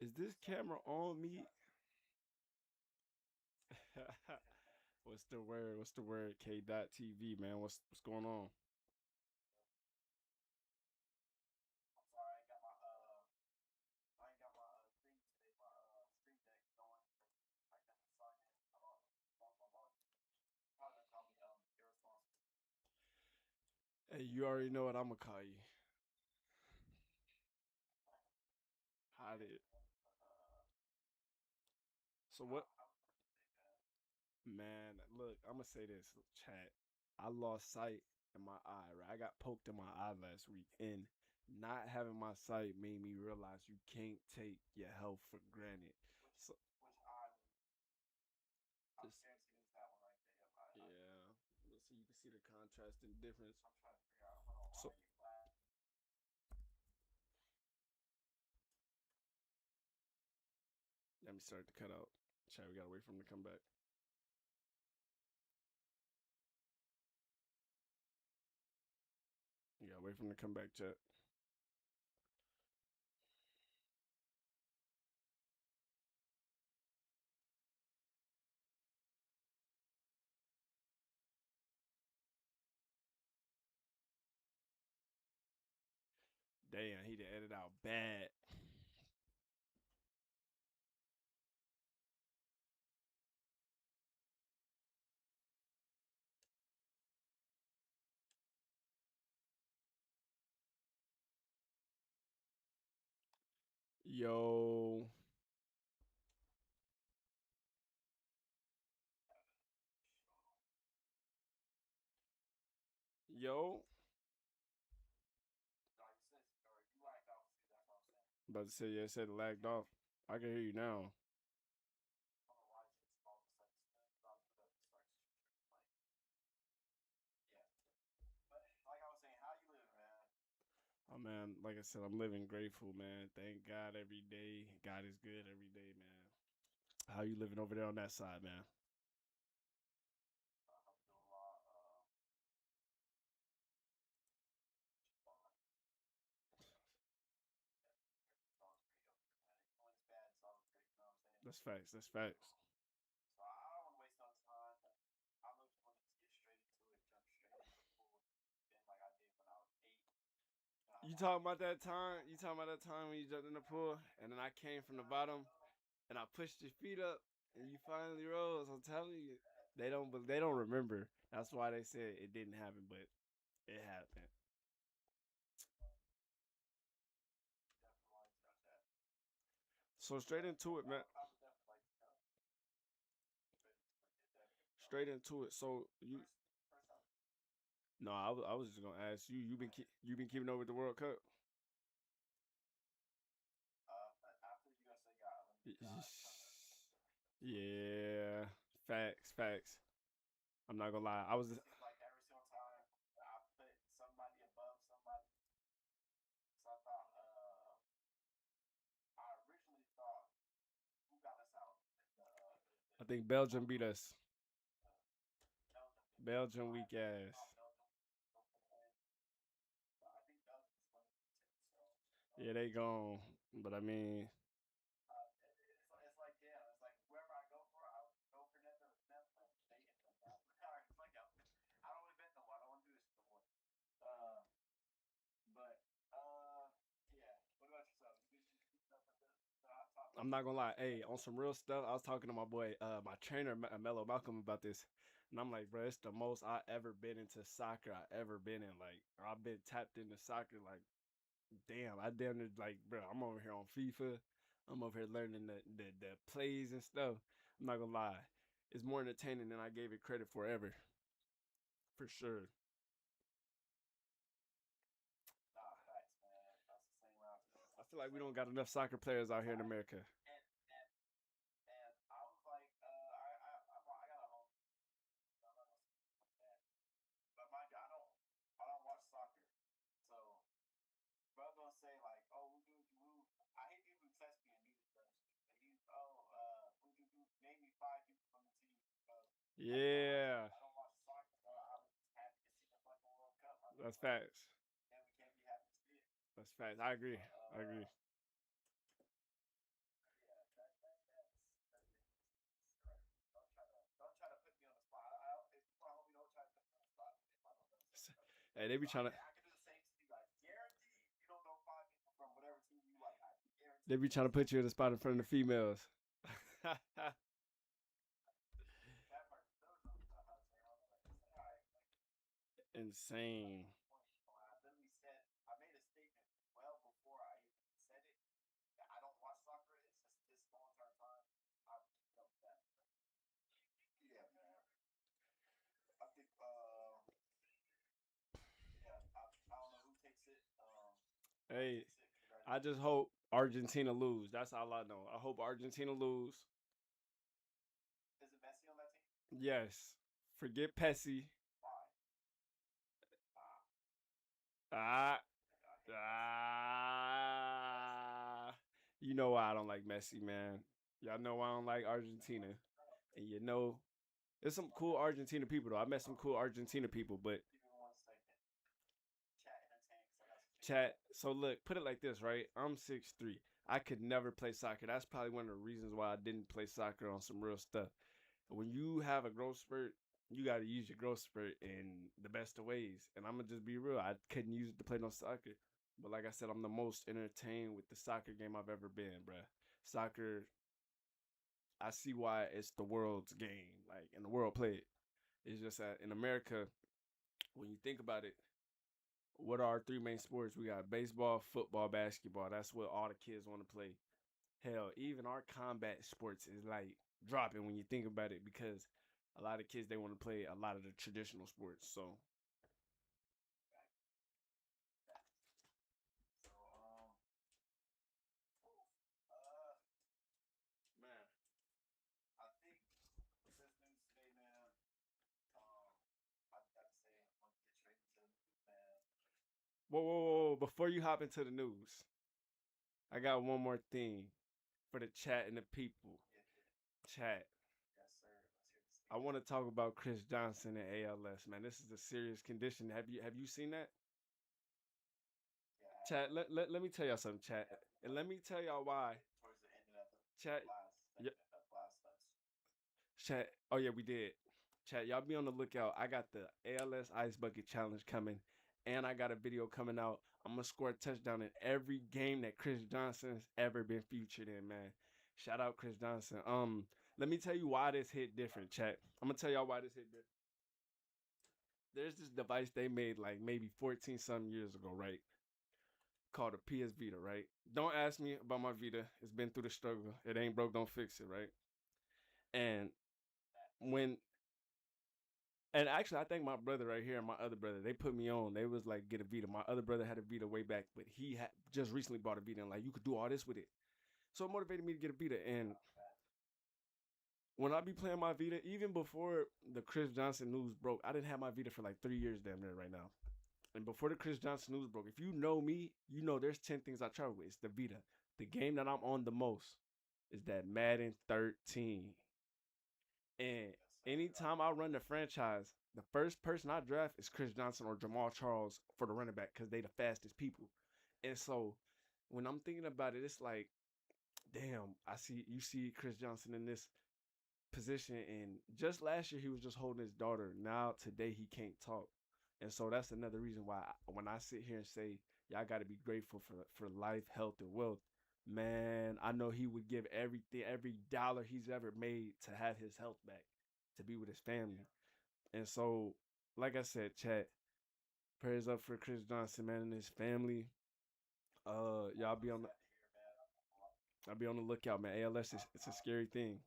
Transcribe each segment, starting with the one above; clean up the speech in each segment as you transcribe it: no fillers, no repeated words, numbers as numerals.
Is this camera on me? What's the word? What's the word? K dot TV, man. What's going on? Hey, you already know what I'm gonna call you. Hide it. So what? Man, look, I'm gonna say this, chat. I lost sight in my eye, right? I got poked in my eye last week, and not having my sight made me realize you can't take your health for granted. So, just, yeah. So you can see the contrast and difference. So, let me start to cut out. Chat, we gotta wait for him to come back. You gotta wait for him to come back, chat. Damn, he did edit out bad. Yo, yo. About to say, yeah, it said it lagged off. I can hear you now. Oh man, like I said, I'm living grateful, man. Thank God every day. God is good every day, man. How you living over there on that side, man? That's facts. That's facts. You talking about that time? You talking about that time when you jumped in the pool and then I came from the bottom and I pushed your feet up and you finally rose? I'm telling you, they don't remember. That's why they said it didn't happen, but it happened. So straight into it, man. Straight into it. So you no, I was just gonna ask you. You been keeping up with the World Cup? Yeah, facts, facts. I'm not gonna lie. I was just, I think Belgium beat us. Belgium weak ass. Yeah, they gone. But I mean, I'm not gonna lie. Hey, on some real stuff, I was talking to my boy, my trainer, Mello Malcolm, about this, and I'm like, bro, it's the most I ever been into soccer I ever been in. Like, or I've been tapped into soccer. Like, damn, I damn near like, bro, I'm over here on FIFA. I'm over here learning the plays and stuff. I'm not gonna lie, it's more entertaining than I gave it credit for ever, for sure. I feel like we don't got enough soccer players out here in America. Yeah, that's facts. That's facts. I agree. I agree. Hey, they be trying to put you in the spot in front of the females. Insane. Hey, I just hope Argentina lose. That's all I know. I hope Argentina lose. Yes. Forget Pessy. Ah, ah. You know why I don't like Messi, man. Y'all know why I don't like Argentina. And you know, there's some cool Argentina people, though. I met some cool Argentina people, but chat. So look, put it like this, right? I'm 6'3". I could never play soccer. That's probably one of the reasons why I didn't play soccer on some real stuff. When you have a growth spurt, you got to use your growth spurt in the best of ways. And I'm gonna just be real. I couldn't use it to play no soccer. But like I said, I'm the most entertained with the soccer game I've ever been, bruh. Soccer, I see why it's the world's game. Like, and the world play it. It's just that in America, when you think about it, what are our three main sports? We got baseball, football, basketball. That's what all the kids want to play. Hell, even our combat sports is like dropping when you think about it because a lot of kids they want to play a lot of the traditional sports. So man, whoa, whoa, whoa! Before you hop into the news, I got one more thing for the chat and the people. Chat. I want to talk about Chris Johnson and ALS, man. This is a serious condition. Have you seen that? Chat, let me tell y'all something, chat. And let me tell y'all why. Chat. Yeah, chat. Oh yeah, we did. Chat, y'all be on the lookout. I got the ALS Ice Bucket Challenge coming, and I got a video coming out. I'm gonna score a touchdown in every game that Chris Johnson's ever been featured in, man. Shout out Chris Johnson. Let me tell you why this hit different, chat. I'm gonna tell y'all why this hit different. There's this device they made like maybe 14 some years ago, right? Called a PS Vita, right? Don't ask me about my Vita. It's been through the struggle. It ain't broke, don't fix it, right? And when and actually I think my brother right here and my other brother, they put me on. They was like get a Vita. My other brother had a Vita way back, but he had just recently bought a Vita and like you could do all this with it. So it motivated me to get a Vita. And when I be playing my Vita, even before the Chris Johnson news broke, I didn't have my Vita for like 3 years damn near right now. And before the Chris Johnson news broke, if you know me, you know there's 10 things I travel with. It's the Vita. The game that I'm on the most is that Madden 13. And anytime I run the franchise, the first person I draft is Chris Johnson or Jamal Charles for the running back because they the fastest people. And so when I'm thinking about it, it's like, damn, I see you see Chris Johnson in this position, and just last year he was just holding his daughter. Now today he can't talk, and so that's another reason why when I sit here and say y'all got to be grateful for life, health, and wealth. Man, I know he would give everything, every dollar he's ever made to have his health back, to be with his family. And so, like I said, chat, prayers up for Chris Johnson, man, and his family. Y'all be on the, I'll be on the lookout, man. ALS is it's a scary thing.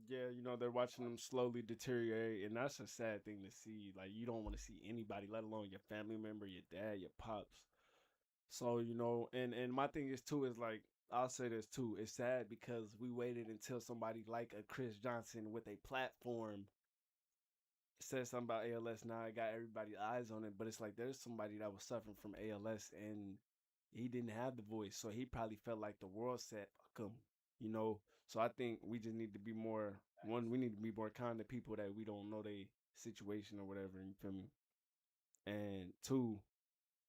Yeah, they're watching them slowly deteriorate, and that's a sad thing to see. Like, you don't want to see anybody, let alone your family member, your dad, your pops. So, and my thing is too is like, I'll say this too. It's sad because we waited until somebody like a Chris Johnson with a platform said something about ALS. Now it got everybody's eyes on it, but it's like there's somebody that was suffering from ALS and he didn't have the voice, so he probably felt like the world said fuck him, you know. So I think we just need to be more one. We need to be more kind to people that we don't know their situation or whatever. You feel me? And two,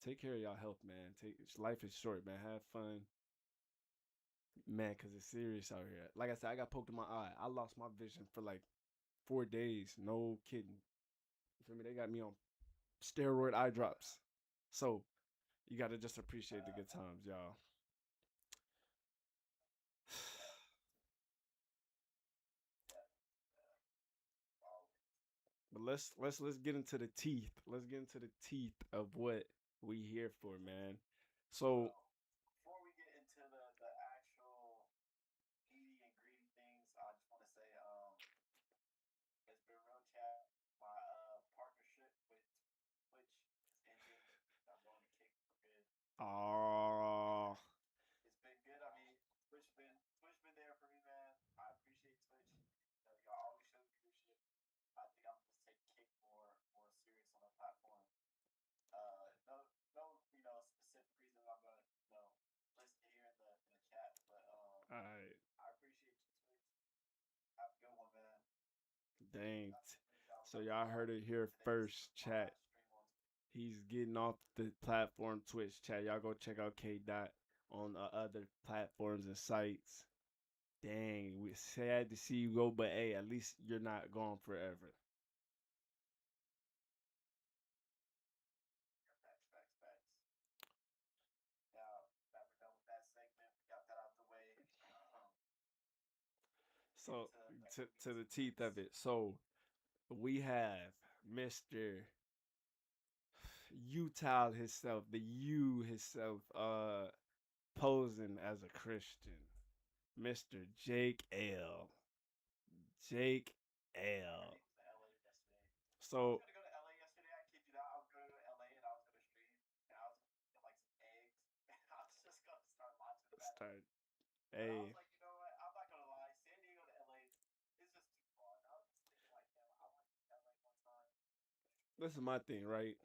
take care of y'all health, man. Take life is short, man. Have fun, man, cause it's serious out here. Like I said, I got poked in my eye. I lost my vision for like 4 days. No kidding. You feel me? They got me on steroid eye drops. So you gotta just appreciate the good times, y'all. But let's get into the teeth. Let's get into the teeth of what we here for, man. So oh alright. Dang. So y'all heard it here first, chat. He's getting off the platform Twitch, chat. Y'all go check out K Dot on other platforms and sites. Dang, we sad to see you go, but hey, at least you're not gone forever. So to the teeth of it. So we have Mr. Utah himself, the U himself, posing as a Christian. Mr. Jake L. Jake L. So start. Hey, this is my thing, right?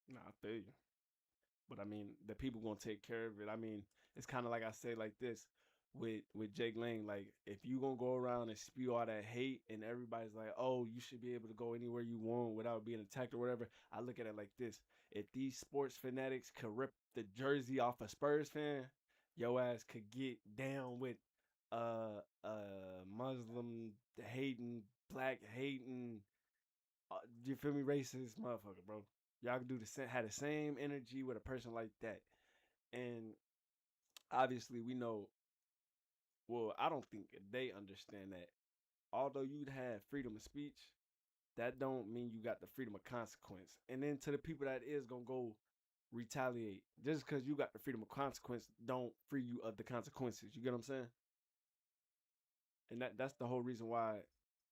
Nah, I feel you. But I mean, the people gonna take care of it. I mean, it's kind of like I say like this with Jake Lang. Like, if you gonna go around and spew all that hate, and everybody's like, "Oh, you should be able to go anywhere you want without being attacked or whatever," I look at it like this: if these sports fanatics could rip the jersey off a Spurs fan, your ass could get down with Muslim hating, black hating, you feel me, racist motherfucker, bro. Y'all can do the same, have the same energy with a person like that. And obviously, we know. Well, I don't think they understand that. Although you'd have freedom of speech, that don't mean you got the freedom of consequence. And then to the people that is gonna go retaliate, just because you got the freedom of consequence, don't free you of the consequences. You get what I'm saying? And that's the whole reason why,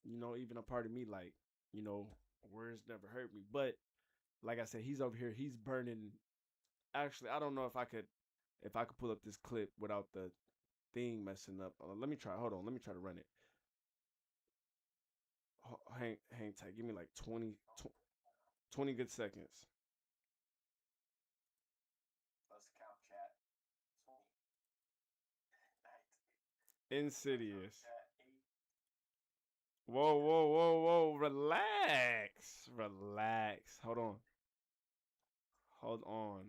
even a part of me, like, you know, words never hurt me. But like I said, he's over here. He's burning. Actually, I don't know if I could pull up this clip without the thing messing up. Let me try. Hold on. Let me try to run it. Hang tight. Give me like 20 good seconds. Insidious. Whoa, whoa, whoa, whoa. Relax. Relax. Hold on. Hold on.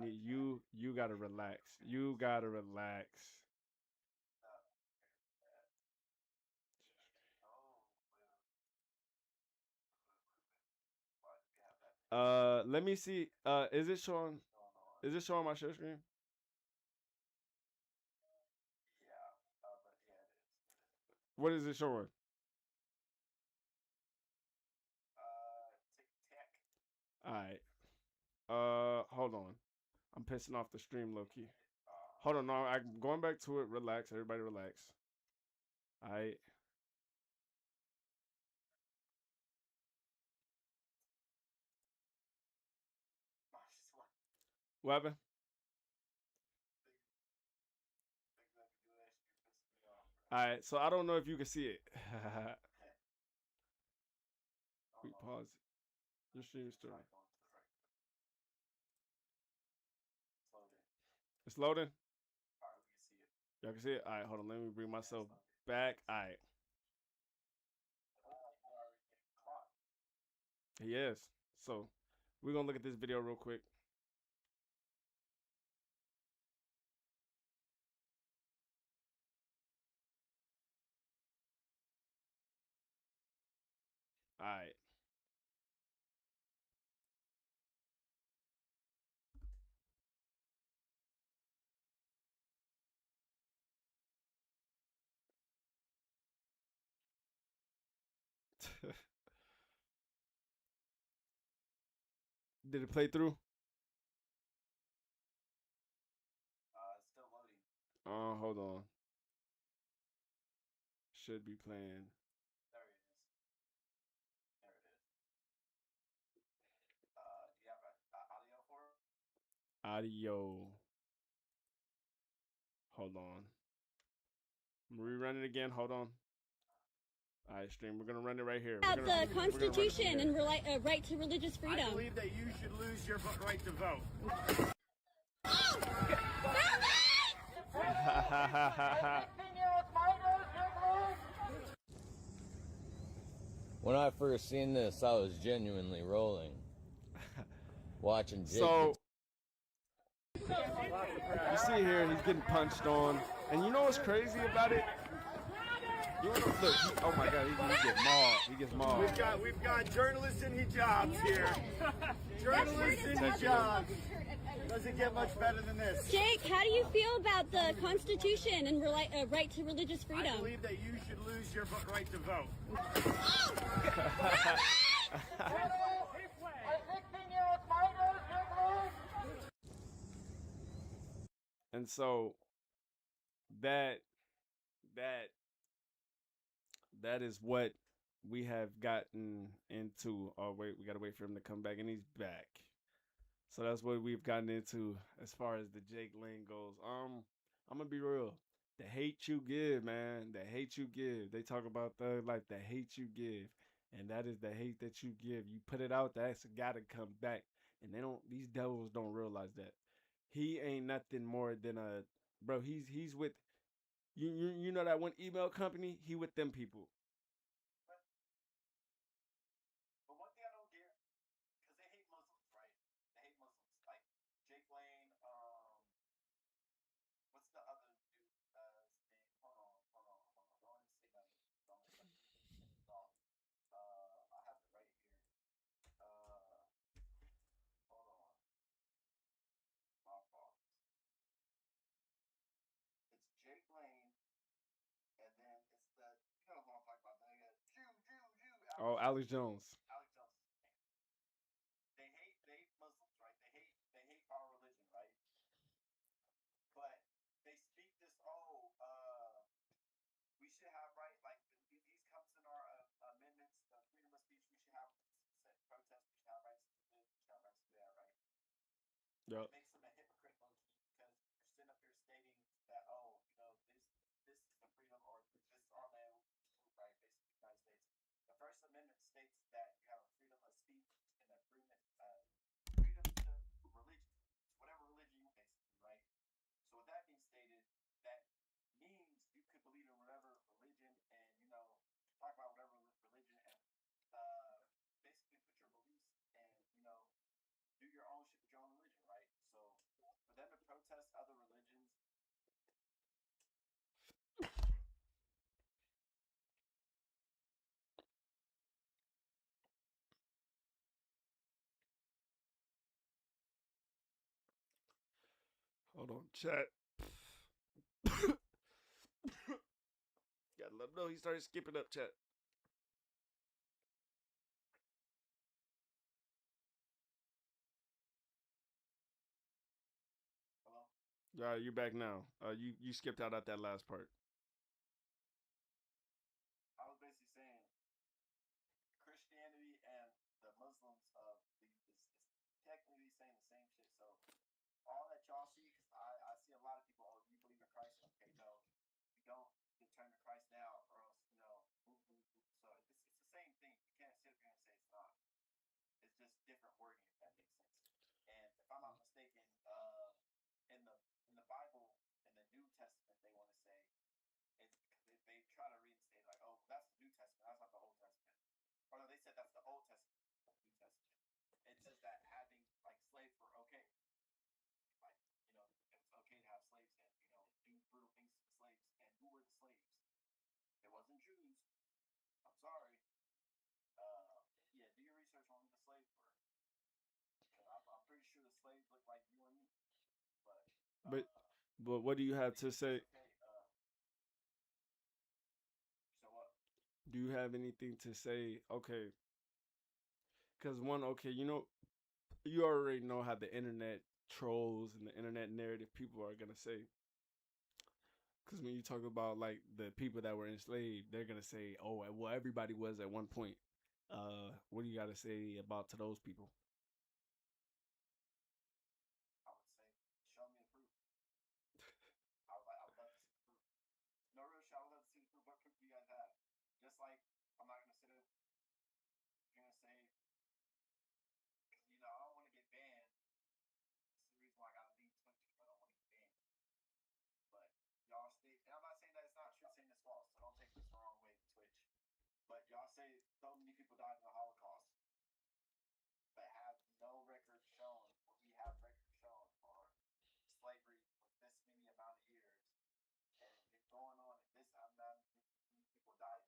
You gotta relax. You gotta relax. Let me see. Is it showing my share screen? What is it showing? All right. Hold on. I'm pissing off the stream low key. Hold on, no, I'm going back to it. Relax, everybody, relax. All right. What happened? All right, so I don't know if you can see it. We pause it. Your stream is still. It's loading. Y'all can see it. All right, hold on. Let me bring myself back. All right. He is. So we're gonna look at this video real quick. All right. Did it play through? Hold on. Should be playing. Audio. Hold on. Rerun it again. Hold on. All right, stream. We're gonna run it right here. About the Constitution and right to religious freedom. I believe that you should lose your right to vote. When I first seen this, I was genuinely rolling. Watching Jake. So you see here, he's getting punched on, and you know what's crazy about it? You wanna look? Oh my God, he gets mauled. He gets mauled. We've got journalists in hijabs here. Journalists in hijabs. Doesn't get much better than this. Jake, how do you feel about the Constitution and right to religious freedom? I believe that you should lose your right to vote. And so that is what we have gotten into. Oh wait, we gotta wait for him to come back, and he's back. So that's what we've gotten into as far as the Jake Lane goes. I'm gonna be real. The hate you give, man. The hate you give. They talk about thug life. The hate you give, and that is the hate that you give. You put it out, that's gotta come back. And they don't. These devils don't realize that. He ain't nothing more than a bro. He's with you know that one email company. He with them people. But one thing I don't get, because they hate Muslims, right? They hate Muslims. Like Jake Lane, what's the other dude? Hold on. Don't even say nothing. Don't let me finish off. I have it right here. Hold on. My fault. It's Jake Lane, and then it's the you know who I'm talking about. Jew. Oh, Alex Jones. Alex Jones. They hate Muslims, right? They hate our religion, right? But they speak this we should have right like these comes in our amendments, freedom of speech. We should have protest. We should have rights to this. We should have rights to that, right? Yep. It makes them a hypocrite, low key, because you're sitting up here stating that this is the freedom or this is our land, right? Basically, the United States. The First Amendment states that you have a freedom of speech and a freedom to religion, whatever religion you basically, right? So with that being stated, that means you could believe in whatever religion and talk about whatever religion and basically put your beliefs and do your own shit with your own religion, right? So for them to protest other religions. Hold on, chat. Gotta let him know he started skipping up, chat. Hello? You back now. You skipped out at that last part. I was basically saying Christianity and the Muslims believe is technically saying the same shit. So all that y'all see, because I see a lot of people, oh, you believe in Christ? Okay, no, you don't. You turn to Christ now, or else move, move, move. So it's the same thing. You can't sit here and say it's not. It's just different wording, if that makes sense. And if I'm not mistaken, in the in the Bible, in the New Testament, they want to say it's they try to reinstate like, oh, that's the New Testament, that's not the Old Testament. Or no, they said that's the Old Testament, not the New Testament. It says that having like slaves were okay, like it was okay to have slaves and do brutal things to the slaves. And who were the slaves? It wasn't Jews. I'm sorry. Yeah, do your research on who the slaves were. I'm pretty sure the slaves look like you and me. But But but what do you have to say? okay. So what? Do you have anything to say? Okay, because one, okay, you already know how the internet trolls and the internet narrative people are gonna say. Because when you talk about like the people that were enslaved, they're gonna say, "Oh, well, everybody was at one point." What do you got to say about to those people? I would say, show me the proof. I would love to see the proof. No real shit. I would love to see the proof. What proof do you guys have? Just like I'm not gonna sit here and say, because I don't want to get banned. This is the reason why I gotta leave Twitch because I don't want to get banned. But y'all stay, and I'm not saying that it's not true, saying it's false. So don't take this the wrong way, Twitch. But y'all say so many people died in the Holocaust, but have no record shown what we have record shown for slavery was this many amount of years, and it's been going on at this amount of people died.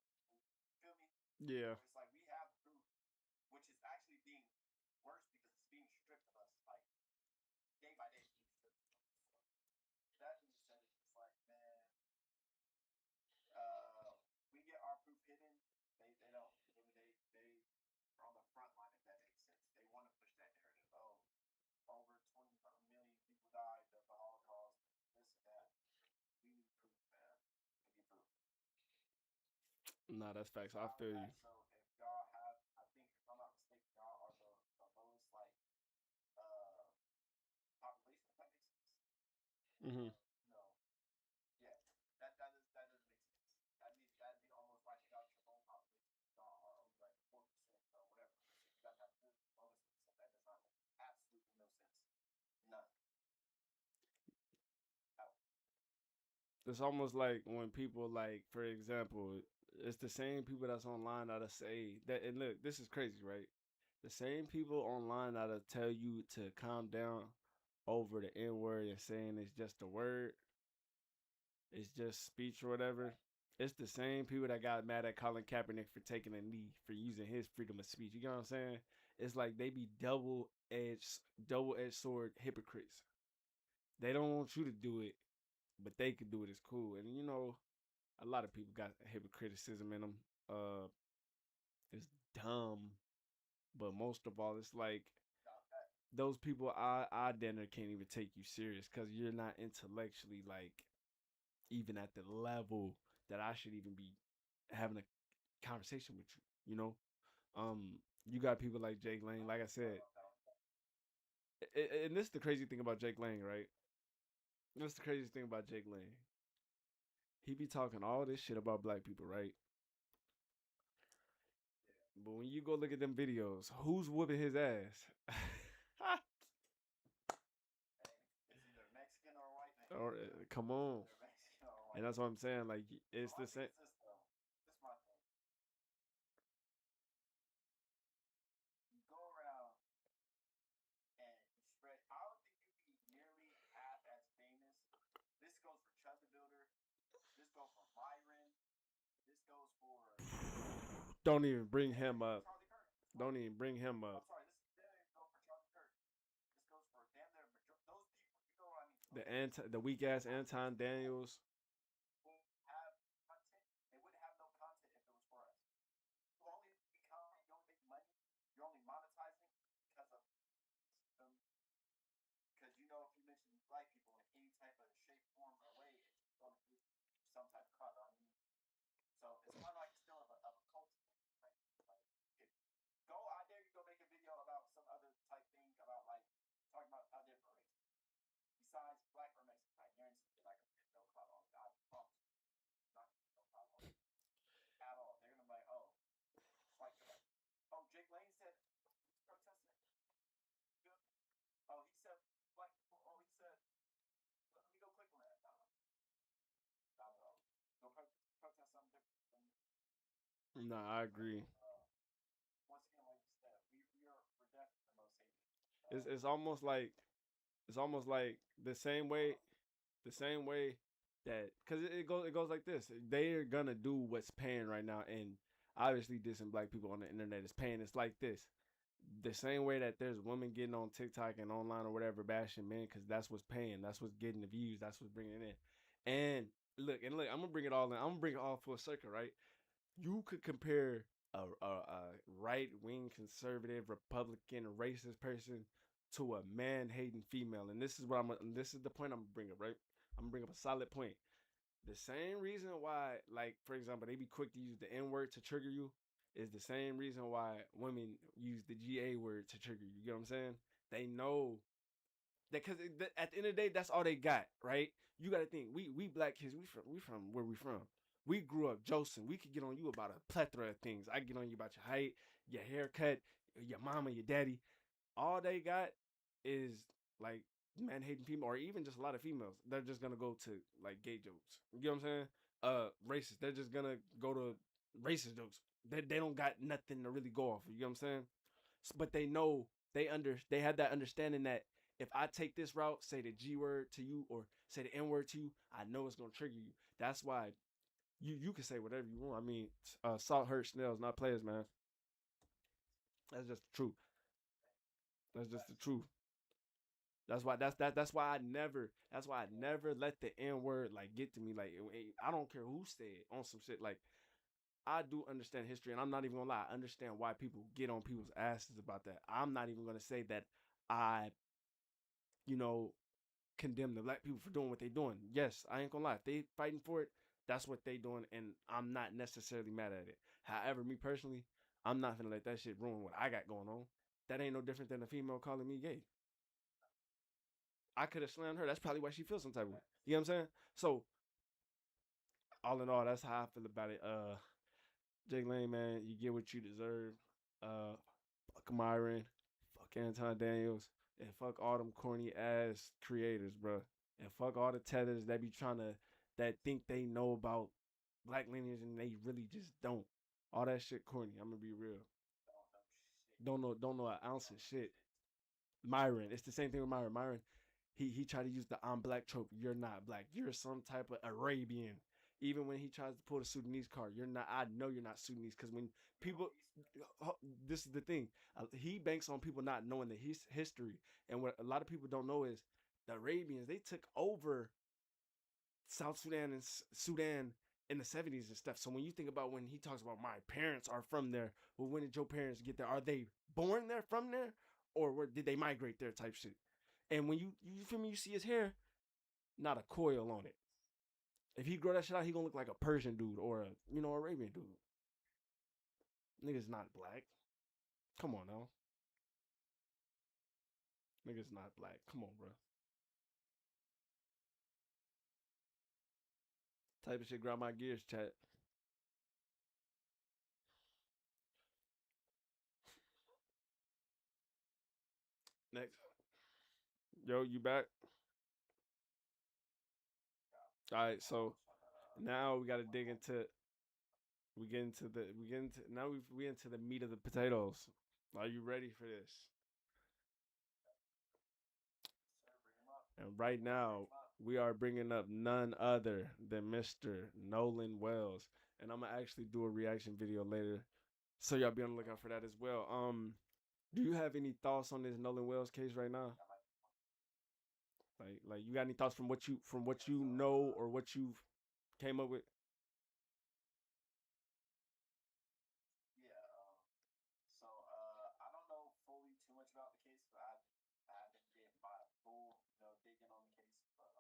You feel me? Yeah. It's like we have proof, which is actually being worse because it's being stripped of us, like day by day, it's being stripped of us. So that being said, it's just like, man, we get our proof hidden. They don't. They are on the front line, if that makes sense. They want to push that narrative. Oh, over 20 million people died of the Holocaust, this and that. We need proof, man. We need proof. Nah, that's facts. So I out of feel that, you. so if y'all have, I think if I'm not mistaken, y'all are the lowest like uh population, if that makes sense. Hmm. No, yeah, that doesn't make sense. That'd be almost wiping out your whole population. Y'all are only like 4% or whatever. So you guys have the lowest percent. That does not make absolutely no sense. None. Out. It's almost like when people like, for example, it's the same people that's online that'll say that. And look, this is crazy, right? The same people online that'll tell you to calm down over the N word and saying it's just a word, it's just speech or whatever. It's the same people that got mad at Colin Kaepernick for taking a knee for using his freedom of speech. You know what I'm saying? It's like they be double edged sword hypocrites. They don't want you to do it, but they can do it. It's cool. And a lot of people got hypocriticism in them. It's dumb, but most of all, it's like those people I dinner can't even take you serious because you're not intellectually like even at the level that I should even be having a conversation with you. You got people like Jake Lang, like I said, and this is the crazy thing about Jake Lang, right? That's the craziest thing about Jake Lang. He be talking all this shit about black people, right? But when you go look at them videos, who's whooping his ass? It's either Mexican or white man. Or come on, Either Mexican or white and that's man. what I'm saying. Like it's So the my thing same. is this though. This is my thing. You go around and you spread. I don't think you'd be nearly half as famous. This goes for Chud the Builder. This goes for Myron. This goes for Don't even bring damn him near up. Charlie Kirk. Don't even bring him I'm up. sorry. This damn near go for Charlie Kirk. This goes for damn near those people. You know what I mean? Those people The weak ass Anton Daniels. will have content. They wouldn't have no content if it was for us. You only become, you only make money. You're only monetizing because of because if you mention black people in any type of No, I agree. Once again, like you said, we're definitely the most hated. It's it's almost like it's almost like the same way that because it goes like this. They're gonna do what's paying right now, and obviously dissing black people on the internet is paying. It's like this. The same way that there's women getting on TikTok and online or whatever bashing men because that's what's paying, that's what's getting the views, that's what's bringing it in. And look, I'm gonna bring it all in. I'm gonna bring it all full circle, right? You could compare a right wing conservative Republican racist person to a man hating female, and this is what this is the point I'm gonna bring up, right? I'm gonna bring up a solid point. The same reason why, like for example, they be quick to use the N word to trigger you is the same reason why women use the GA word to trigger you. You get what I'm saying? They know that because at the end of the day, that's all they got, right? You got to think we black kids, we from where we from. We grew up Joseph. We could get on you about a plethora of things. I get on you about your height, your haircut, your mama, your daddy. All they got is like man hating female, or even just a lot of females. They're just gonna go to like gay jokes. You get what I'm saying? Racist. They're just gonna go to racist jokes. They don't got nothing to really go off. You get what I'm saying? But they know they have that understanding that if I take this route, say the G word to you or say the N word to you, I know it's gonna trigger you. That's why you can say whatever you want. I mean, salt hurts snails, not players, man. That's just the truth. That's just the truth. That's why I never let the N word like get to me. Like I don't care who said it on some shit. Like I do understand history, and I'm not even gonna lie. I understand why people get on people's asses about that. I'm not even gonna say that I, you know, condemn the black people for doing what they doing. Yes, I ain't gonna lie. If they fighting for it, that's what they doing, and I'm not necessarily mad at it. However, me personally, I'm not gonna let that shit ruin what I got going on. That ain't no different than a female calling me gay. I could have slammed her. That's probably why she feels some type of way. You know what I'm saying? So all in all, that's how I feel about it. Jake Lane, man, you get what you deserve. Uh, fuck Myron, fuck Anton Daniels, and fuck all them corny ass creators, bro. And fuck all the tethers that be trying to that think they know about black lineage and they really just don't. All that shit corny. I'm gonna be real. Don't know an ounce of shit. Myron, it's the same thing with Myron. Myron, he tried to use the I'm black trope. You're not black. You're some type of Arabian. Even when he tries to pull the Sudanese card, you're not. I know you're not Sudanese because when people, this is the thing. He banks on people not knowing the history, and what a lot of people don't know is the Arabians they took over South Sudan and Sudan in the 70s and stuff. So when you think about when he talks about my parents are from there, well, when did your parents get there? Are they born there from there, or did they migrate there? Type shit. And when you feel me, you see his hair, not a coil on it. If he grow that shit out, he gonna look like a Persian dude or a Arabian dude. Nigga's not black. Come on now. Nigga's not black. Come on, bro. Type of shit grind my gears, chat. Next. Yo, you back? All right, so now we gotta dig into we get into now we into the meat of the potatoes. Are you ready for this? And right now we are bringing up none other than Mr. Nolan Wells, and I'm gonna actually do a reaction video later, so y'all be on the lookout for that as well. Do you have any thoughts on this Nolan Wells case right now? Like you got any thoughts from what you know or what you've came up with? Yeah. So I don't know fully too much about the case, but I haven't get my full digging on the case. But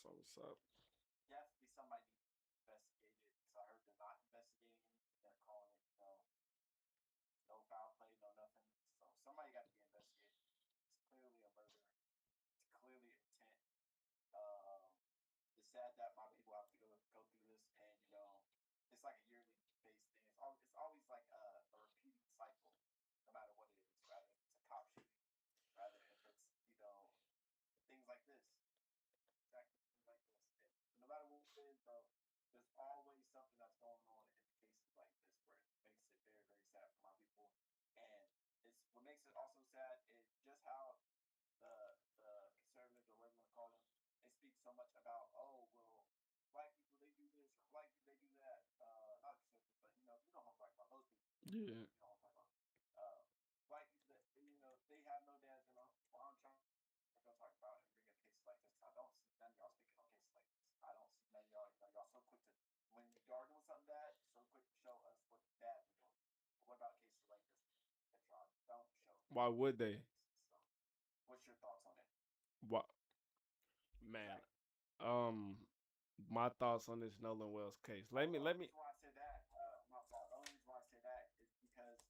So what's up? definitely somebody needs to investigate it. So I heard they're not investigating anything. They're calling it no foul play, no nothing. So somebody got to be investigated. It's clearly a murder. It's clearly intent. Um, it's sad that my people have to go through this, and it's like a yearly based thing. It's always like a repeating cycle, no matter what it is. Rather if it's a cop shooting, rather if it's things like this, exactly things like this. And no matter what it is, bro, there's always something that's going on in cases like Yeah. You know what I'm talking about. Like they have no dads. Well, I'm trying to go talk about and bring up cases like this. I don't see none of y'all speaking on cases like this. I don't see none of y'all. Y'all so quick to when y'all doing something bad, so quick to show us what bad we're doing. But what about cases like this that y'all don't show Why would they? cases? So, what's your thoughts on it? What man? Like, Um, my thoughts on this Nolan Wells case. well, the Let only me. reason why I say that, my fault. The only reason why I say that is because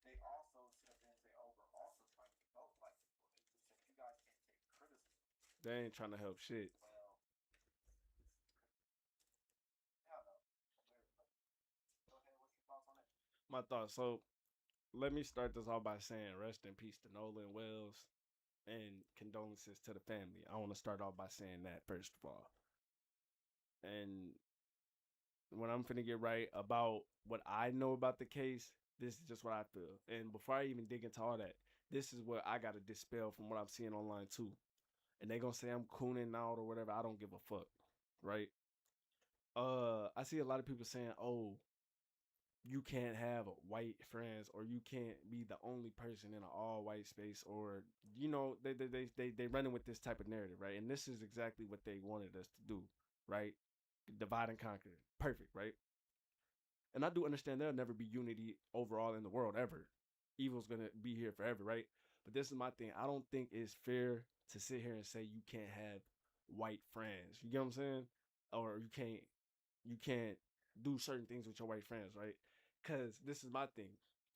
they also sit up there and say, "Oh, we're also trying to promote black people." It's just that you guys can't take criticism. They ain't trying to help shit. Well, I don't know. Go ahead. What's your thoughts on it? My thoughts. So let me start this off by saying rest in peace to Nolan Wells and condolences to the family. I want to start off by saying that first of all. And when I'm finna get right about what I know about the case, this is just what I feel. And before I even dig into all that, this is what I gotta dispel from what I'm seeing online too. And they gonna say I'm cooning out or whatever. I don't give a fuck, right? I see a lot of people saying, "Oh, you can't have white friends or you can't be the only person in an all white space," or they running with this type of narrative, right? And this is exactly what they wanted us to do, right? Divide and conquer. Perfect, right? And I do understand there'll never be unity overall in the world ever. Evil's gonna be here forever, right? But this is my thing. I don't think it's fair to sit here and say you can't have white friends. You get what I'm saying? Or you can't do certain things with your white friends, right? Cause this is my thing.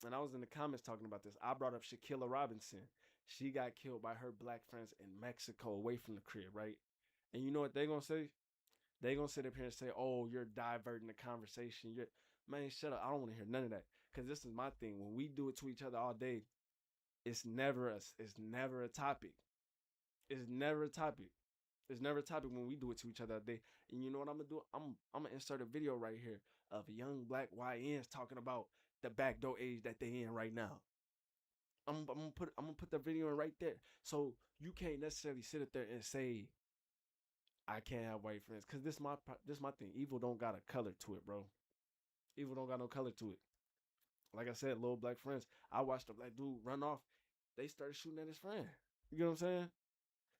And I was in the comments talking about this. I brought up Shaquilla Robinson. She got killed by her black friends in Mexico away from the crib, right? And you know what they gonna say? They gonna sit up here and say, "Oh, you're diverting the conversation." You're Man, shut up. I don't want to hear none of that. Cause this is my thing. When we do it to each other all day, it's never a topic. It's never a topic. It's never a topic when we do it to each other all day. And you know what I'm gonna do? I'm gonna insert a video right here of young black YNs talking about the backdoor age that they in right now. I'm gonna put the video in right there. So you can't necessarily sit up there and say I can't have white friends. Cause this my thing. Evil don't got a color to it, bro. Evil don't got no color to it. Like I said, little black friends. I watched a black dude run off. They started shooting at his friend. You get what I'm saying?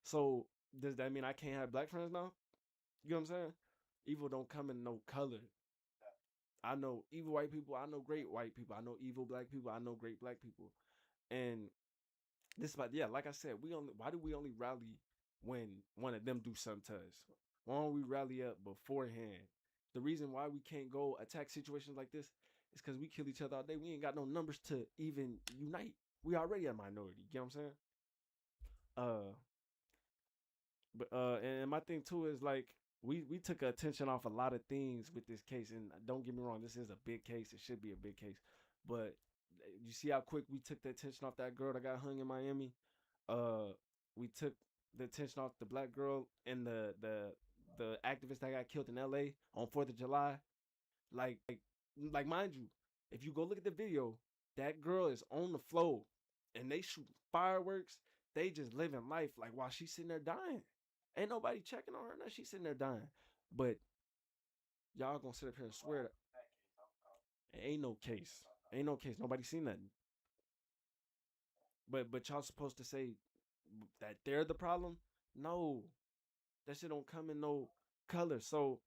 So does that mean I can't have black friends now? You get what I'm saying? Evil don't come in no color. I know evil white people. I know great white people. I know evil black people. I know great black people. And this, but yeah, like I said, we only. Why do we only rally when one of them do something to us? Why don't we rally up beforehand? The reason why we can't go attack situations like this is because we kill each other all day. We ain't got no numbers to even unite. We already a minority. You know what I'm saying? Uh, and my thing too is like we took attention off a lot of things with this case, and don't get me wrong, this is a big case. It should be a big case, but you see how quick we took the attention off that girl that got hung in Miami. We took the attention off the black girl and the activist that got killed in L.A. on 4th of July. Like like mind you, if you go look at the video, that girl is on the floor, and they shoot fireworks. They just living life like while she's sitting there dying. Ain't nobody checking on her. Now she's sitting there dying. But y'all gonna sit up here and swear that That case, ain't no case. Ain't no case. Nobody seen nothing. But y'all supposed to say that they're the problem? No. That shit don't come in no color. So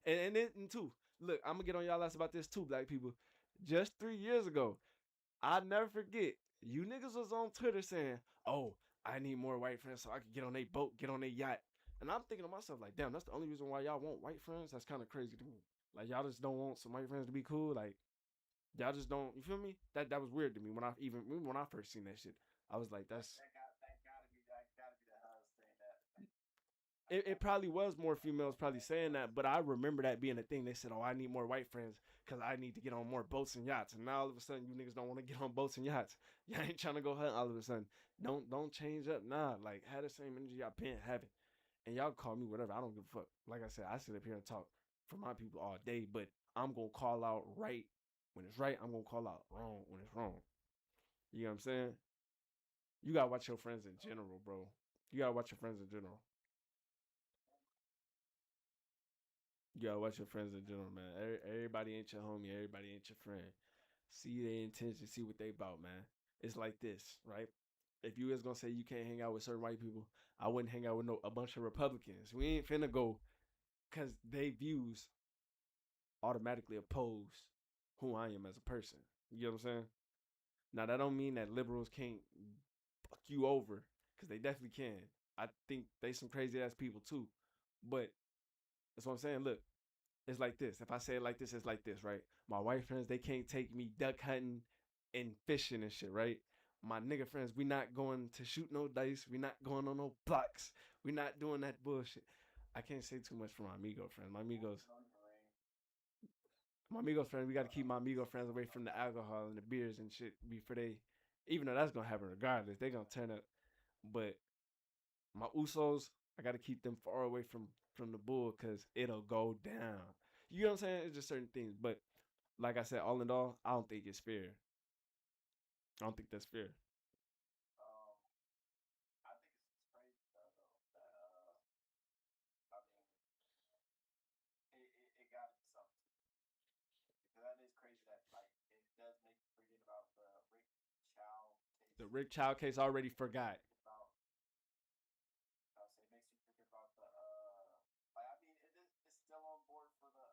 and too, look, I'm gonna get on y'all ass about this too, black people. Just 3 years ago, I never forget, you niggas was on Twitter saying, "Oh, I need more white friends so I can get on their boat, get on their yacht." And I'm thinking to myself, like, damn, that's the only reason why y'all want white friends? That's kind of crazy to me. Like, y'all just don't want some white friends to be cool. Like, y'all just don't, you feel me? That was weird to me when I first seen that shit. I was like, that's that gotta be the house saying that. it probably was more females probably saying that, but I remember that being a thing. They said, "Oh, I need more white friends because I need to get on more boats and yachts." And now all of a sudden, you niggas don't want to get on boats and yachts. Y'all ain't trying to go hunt all of a sudden. Don't change up. Nah, like have the same energy y'all been having. And y'all call me whatever. I don't give a fuck. Like I said, I sit up here and talk for my people all day, but I'm gonna call out right when it's right. I'm gonna call out wrong when it's wrong. You know what I'm saying? You gotta watch your friends in general, bro. You gotta watch your friends in general. You gotta watch your friends in general, man. Everybody ain't your homie. Everybody ain't your friend. See their intention, see what they about, man. It's like this, right? If you was gonna say you can't hang out with certain white people, I wouldn't hang out with no a bunch of Republicans. We ain't finna go because they views automatically oppose who I am as a person. You get what I'm saying? Now that don't mean that liberals can't fuck you over, because they definitely can. I think they some crazy ass people too. But that's what I'm saying. Look, it's like this. If I say it like this, it's like this, right? My white friends, they can't take me duck hunting and fishing and shit, right? My nigga friends, we not going to shoot no dice. We not going on no blocks. We not doing that bullshit. I can't say too much for my amigo friends. My amigo friends, we got to keep my amigo friends away from the alcohol and the beers and shit before they, even though that's gonna happen regardless, they gonna turn up. But my Usos, I got to keep them far away from the bull because it'll go down. You know what I'm saying? It's just certain things, but like I said, all in all, I don't think it's fair. I don't think that's fair. I think it's just crazy though that I mean it got to be something to it. Because that is crazy that like it does make you forget about the Rick Chow case. The Rick Chow case already forgot. About I would say it makes you forget about the like I mean it's still on board for the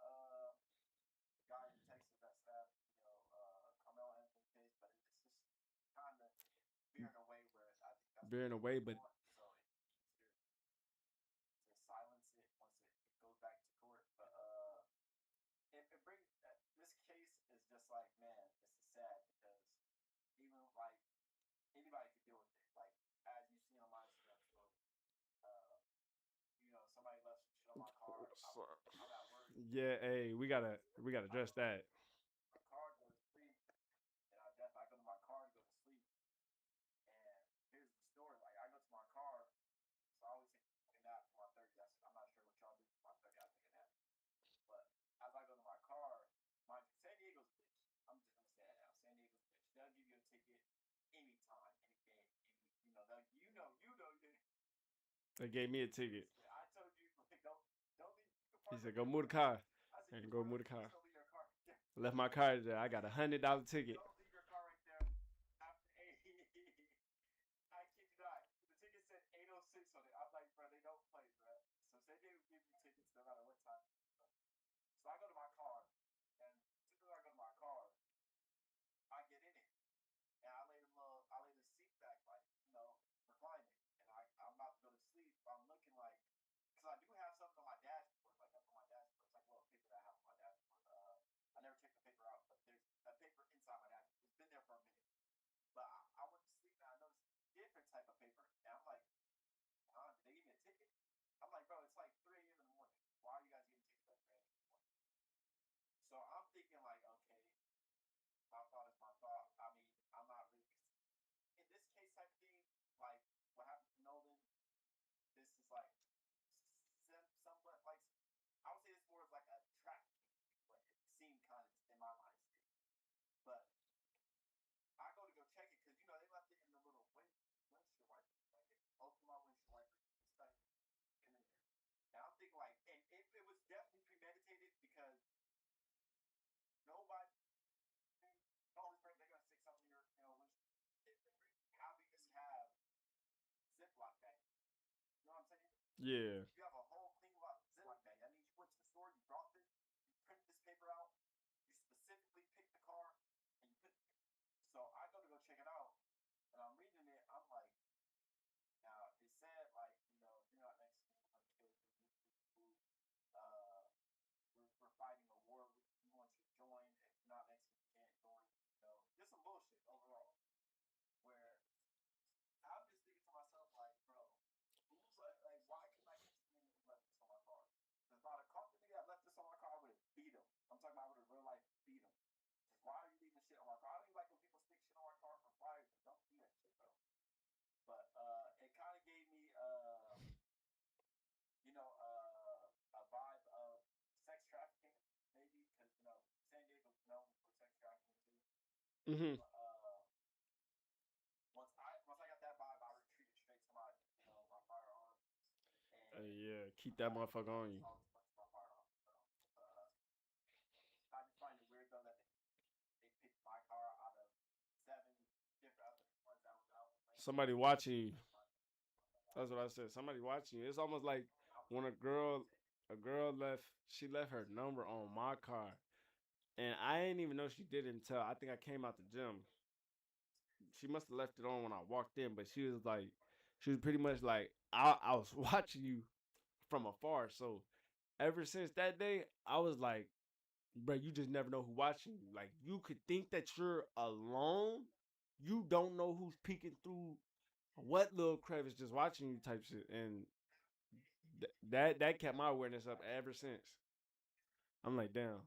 guy in Texas that stabbed Carmelo Anthony case, but it's just kind of veering away where I think that's what Veering they away, really but want. So it's easier to silence it once it goes back to court. But it brings this case is just like man, this is sad because even like anybody could deal with it. Like as you see on my Instagram story, uh, somebody left some shit on my car. I'm at work. yeah, hey, we gotta I address go that. my car to go to sleep, and I go to my car to go to sleep. And here's the story: like I go to my car, so I always take a nap for my 30. I'm not sure what y'all do for my 30. I take a nap, but as I go to my car, mind you, San Diego's a bitch. I'm saying that now. San Diego's a bitch. They'll give you a ticket anytime, any day, you know. They gave me a ticket. I told you, like, don't leave. You can He park said, right "Go there. move the car." I said, you And can go park move right the there. car. Please don't leave your car right there. Left my car there. I got $100 ticket. Don't leave your car right there. After I kid you not. The ticket said 8:06 on it. I'm like, bro, they don't play, bro. So say they would give you tickets no matter what time. So I go to my car, and as soon as I go to my car, I get in it, and I lay the seat back, like recline it, and I'm about to go to sleep. I'm looking like, because I do have something on my dashboard, like up on my dashboard. It's like a little paper that I have on my dashboard. I never take the paper out, but there's a paper inside my dashboard. It's been there for a minute. But I went to sleep and I noticed a different type of paper. And I'm like, huh, did they give me a ticket? I'm like, bro, it's like 3 a.m. in the morning. Why are you guys giving tickets at 3 a.m. in the morning? So I'm thinking like, okay, my thought is my thought. I mean, I'm not really in this case type of thing, like what happened to Nolan, this is like somewhat like I would say it's more of like a trafficking thing, but it seemed kind of in my mind state. But I go to go check it because they left it in the little windshield wiper. Like they opened my windshield wiper, stuck in there. And I'm thinking like, and it was definitely premeditated because nobody, all this they're gonna stick something in your, windshield. How do you have Ziploc bag? You know what I'm saying? Yeah. You have a whole clean Ziploc bag. That means you went to the store, you brought this, you printed this paper out, you specifically picked the car, and you put it there. So I go to go check it out, and I'm reading it. I'm like, now it said like, if you're not Mexican, we're gonna kill you. Uh, we're fighting a war. We want you to join. If you're not Mexican, you can't join. Just some bullshit overall. Where I'm just thinking to myself like, bro, who's like why couldn't I catch this nigga who left this on my car? Because if I'd have caught the nigga that left this on my car, I would have beat him. I'm talking about I would have real life beat him. Like, why are you leaving shit on my car? I don't even like when people stick shit on my car for flyers. Don't do that shit, bro. But it kind of gave me a vibe of sex trafficking, maybe because San Diego's known for sex trafficking too. Mm-hmm. Once I got that vibe, I retreated straight to my firearm, and Yeah, keep that motherfucker I on just you. always went to my firearm. So, I just find it weird though that they picked my somebody watching you. That's what I said. Somebody watching you. It's almost like when a girl left. She left her number on my car, and I didn't even know she did it until I think I came out the gym. She must have left it on when I walked in, but she was pretty much like, I was watching you from afar. So ever since that day, I was like, bro, you just never know who watching you. Like you could think that you're alone. You don't know who's peeking through what little crevice just watching you type shit. And that kept my awareness up ever since. I'm like, damn,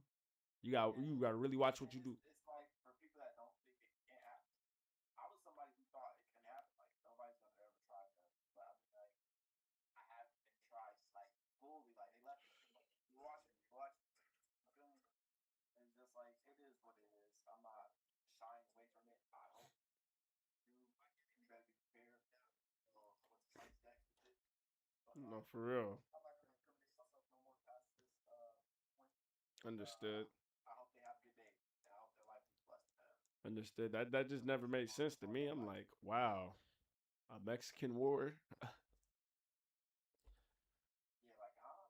you got to really watch what you do. It's like for people that don't think it can't happen. I was somebody who thought it couldn't happen. Like nobody's gonna ever try that. But I mean, like I haven't been tried like fully. Like they left me like you watching, you watching. You feel me? It's just like it is what it is. I'm not shying away from it. I hope you better be prepared for what's next with it. But No, for real. I'm not gonna incriminate myself no more past this point. Understood. I hope they have a good day, and I hope their life is blessed. Understood. That just never made sense to me. I'm like, wow, a Mexican war. Yeah, like huh?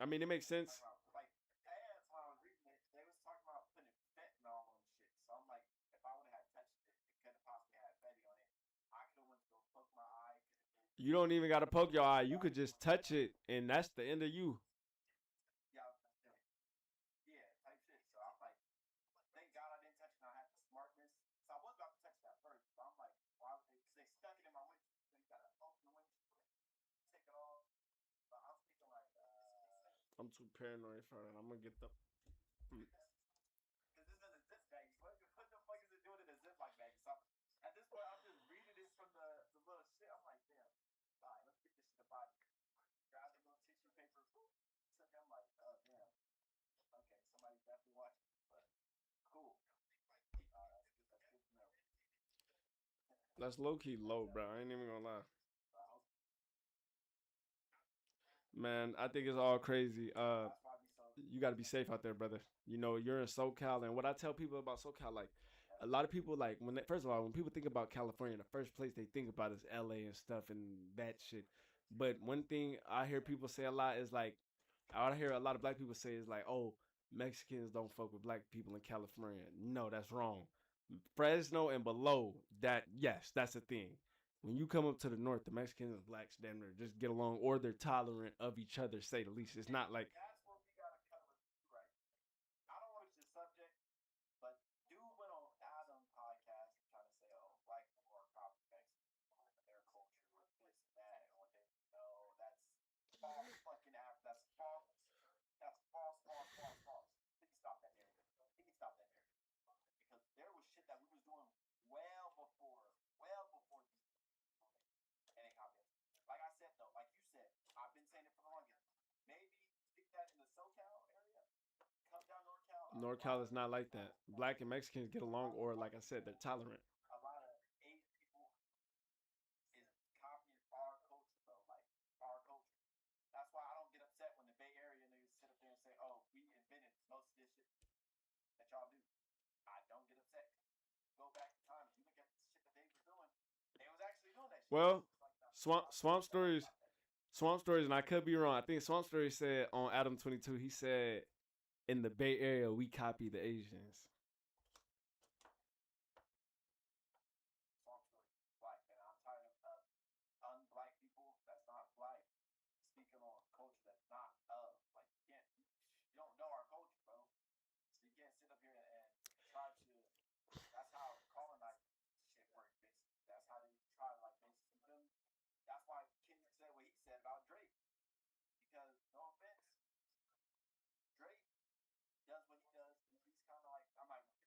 I mean, it makes sense. Talking about like ads when I was reading it, they was talking about putting fentanyl on shit. So I'm like, if I would have had touched it, it could have possibly had fetty on it. I could have went to go poke my eye. You don't even got to poke your eye. You could just touch it, and that's the end of you. Yeah, yeah, type shit. So I'm like, thank God I didn't touch it. And I had the smartness. So I was about to touch it at first, but I'm like, why would they? Because they stuck it in my windshield. So you gotta open the windshield, take it off. But I'm thinking like, I'm too paranoid for that. I'm gonna get the. because this is a zip bag. What the fuck is it doing in a Ziploc bag? So at this point, I'm just reading this from the little shit. I'm like, damn. All right, let's get this shit to body. Grab the little tissue paper. I'm like, oh damn. Okay, somebody's definitely watching. But cool. That's good to know. That's low key low, bro. I ain't even gonna lie. I hope Man, I think it's all crazy. that's why I be so. You got to be safe out there, brother. You know, you're in SoCal, and what I tell people about SoCal, like a lot of people, like first of all, when people think about California, the first place they think about is LA and stuff and that shit. But one thing I hear people say a lot is like, I hear a lot of black people say is like, oh, Mexicans don't fuck with black people in California. No, that's wrong. Fresno and below, that yes, that's a thing. When you come up to the north, the Mexicans and blacks damn near just get along, or they're tolerant of each other. Say the least. It's not like That's what we gotta cover too, right? I don't want to the subject, but dude went on Adam podcast trying to say, oh, black people are copy Mexicans and their culture with this and that, and what they know. That's false fucking app. That's false. That's false, false, false, false. He can stop that narrative. He can stop that narrative because there was shit that we was doing well before these and they copy us. Like I said though, like you said, I've been saying it for the longest. Maybe stick that in the SoCal area. Come down NorCal. NorCal is not like that. Black and Mexicans get along, or like I said, they're tolerant. A lot of Asian people is copying our culture though, like our culture. That's why I don't get upset when the Bay Area niggas sit up there and say, "Oh, we invented most of this shit that y'all do." I don't get upset. Go back in time. You look at the shit that they was doing. They was actually doing that shit. Well, Like, no, Swamp Stories, Swamp Stories, and I could be wrong. I think Swamp Stories said on Adam 22, he said in the Bay Area we copy the Asians. Swamp Story, black, and I'm tired of unblack people that's not black speaking on culture that's not like you don't know our culture, bro. So you can't sit up here and try to. That's how colonized shit works, basically. That's how they try to like basically feel me. That's why Kendrick said what he said about Drake. Because no offense, Drake does what he does. He's kind of like I'm not gonna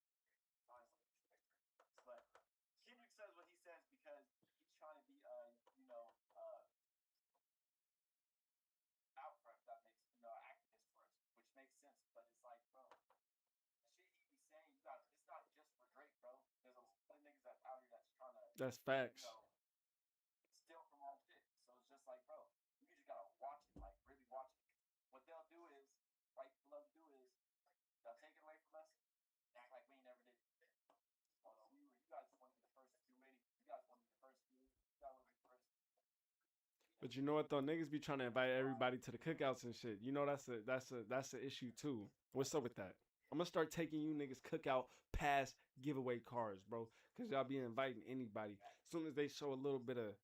but Kendrick says what he says because he's trying to be you know out front. That makes activist for us, which makes sense. But it's like, bro, shit he be saying, you got it's not just for Drake, bro. There's a lot of niggas that's out here that's trying to That's facts. steal from our shit. So it's just like, bro, you just gotta watch it, like really watch it. What they'll do is, right? What they'll do is they'll take it away from us, and act like we ain't never did it. Oh no, you guys want to be the first to do anything. You guys want to be the first to do it. But you know what though, niggas be trying to invite everybody to the cookouts and shit. You know that's a issue too. What's up with that? I'm gonna start taking you niggas cookout pass giveaway cards, bro. Cause y'all be inviting anybody. As soon as they show a little bit of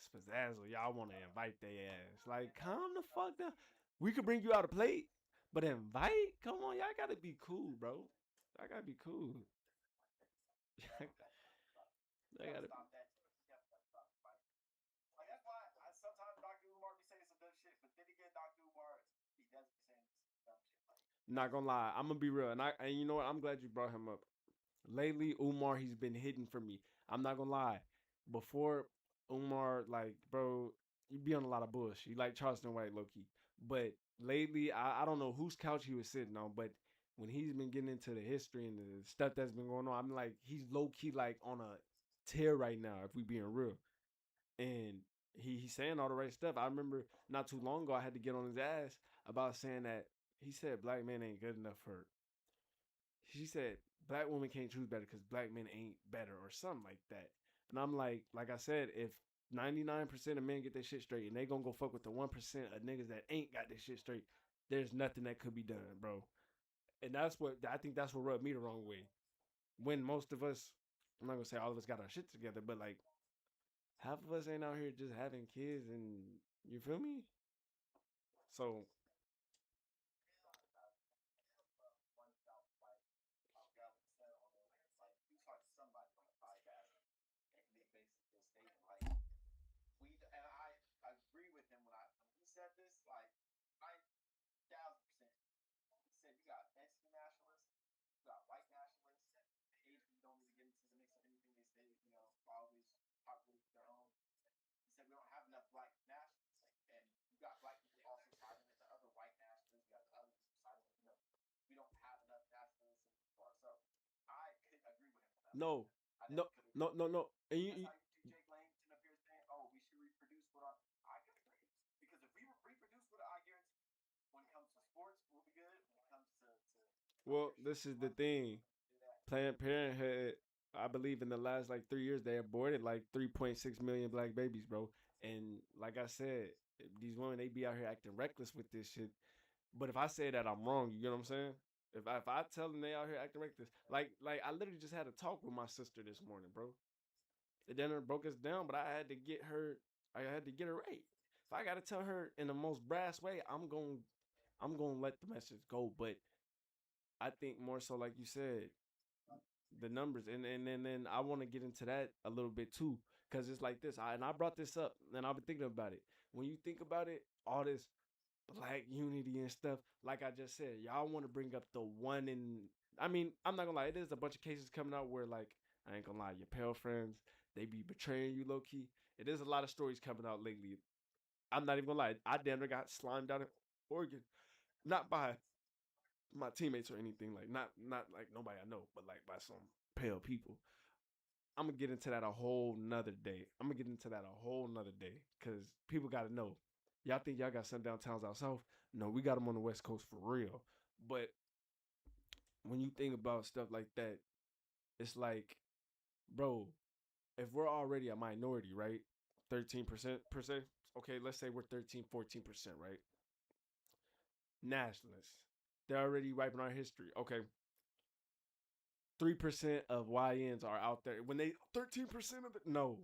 spazzazzle, y'all wanna invite their ass. Like, calm the fuck down. We could bring you out a plate, but invite? Come on, y'all gotta be cool, bro. Y'all gotta be cool. They Gotta gotta stop that. You gotta stop fighting. Like that's why sometimes Dr. Umar be saying some dumb shit, but then again, Dr. Umar he does be saying some dumb shit. Like Not gonna lie, I'm gonna be real, and you know what? I'm glad you brought him up. Lately, Umar he's been hitting for me. I'm not gonna lie. Before Umar, like bro, you be on a lot of bullshit. You like Charleston White, low key. But lately, I don't know whose couch he was sitting on, but when he's been getting into the history and the stuff that's been going on, I'm like he's low key like on a tear right now. If we being real, and he's saying all the right stuff. I remember not too long ago I had to get on his ass about saying that he said black men ain't good enough for. She said black women can't choose better because black men ain't better or something like that. And I'm like I said, if 99% of men get their shit straight and they gonna go fuck with the 1% of niggas that ain't got their shit straight, there's nothing that could be done, bro. And that's what I think that's what rubbed me the wrong way. When most of us, I'm not gonna say all of us got our shit together, but like half of us ain't out here just having kids and you feel me? So you talk to somebody on the podcast, and they basically stating like we and I agree with him when he said this. Like I 1,000%. He said you got Mexican nationalists, you got white nationalists, Asians don't really get into the mix of anything. They stay, always populate their own. He said we don't have enough black nationalists, and you got black people also siding with the other white nationalists. You got the other people siding with we don't have enough nationalism for ourselves. I could agree with him on that. no, I no, definitely could agree. no. And That's how you see Jake Lang sitting up here saying, "Oh, we should reproduce what our." I could agree because if we reproduce what I guarantee, when it comes to sports, we'll be good. When it comes to well, leadership, this is the we'll be good. thing. Do that. Planned Parenthood, I believe in the last like 3 years, they aborted like 3.6 million black babies, bro. And like I said, these women they be out here acting reckless with this shit. But if I say that I'm wrong, you get what I'm saying? If I tell them they out here acting reckless, like I literally just had a talk with my sister this morning, bro. The dinner broke us down, but I had to get her. I had to get her right. If I gotta tell her in the most brass way, I'm gonna let the message go. But I think more so, like you said, the numbers and then I want to get into that a little bit too because it's like this and I brought this up and I've been thinking about it. When you think about it, all this black unity and stuff, like I just said, y'all want to bring up the one in, I mean, I'm not gonna lie, it is a bunch of cases coming out where like I ain't gonna lie, your pale friends they be betraying you low key. It is a lot of stories coming out lately. I'm not even gonna lie, I damn near got slimed out in Oregon, not by my teammates or anything, like not like nobody I know, but like by some pale people. I'm gonna get into that a whole nother day. I'm gonna get into that a whole nother day because people gotta know. Y'all think y'all got sundown towns out south? No, we got them on the west coast for real. But when you think about stuff like that, it's like, bro, if we're already a minority, right? 13% per se. Okay, let's say we're 13, 14%, right? Nationalists. They're already wiping our history. Okay, 3% of YNs are out there. When they 13% of the no,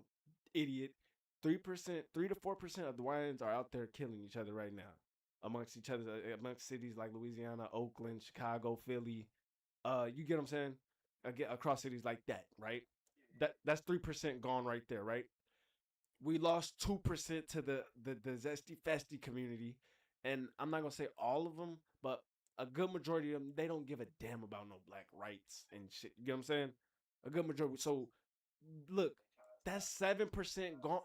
idiot. 3%, 3 to 4% of the YNs are out there killing each other right now. Amongst each other, amongst cities like Louisiana, Oakland, Chicago, Philly. You get what I'm saying? Again, across cities like that, right? That's 3% gone right there, right? We lost 2% to the zesty festy community, and I'm not gonna say all of them, but a good majority of them they don't give a damn about no black rights and shit. You get what I'm saying? A good majority. So look, that's 7% gone,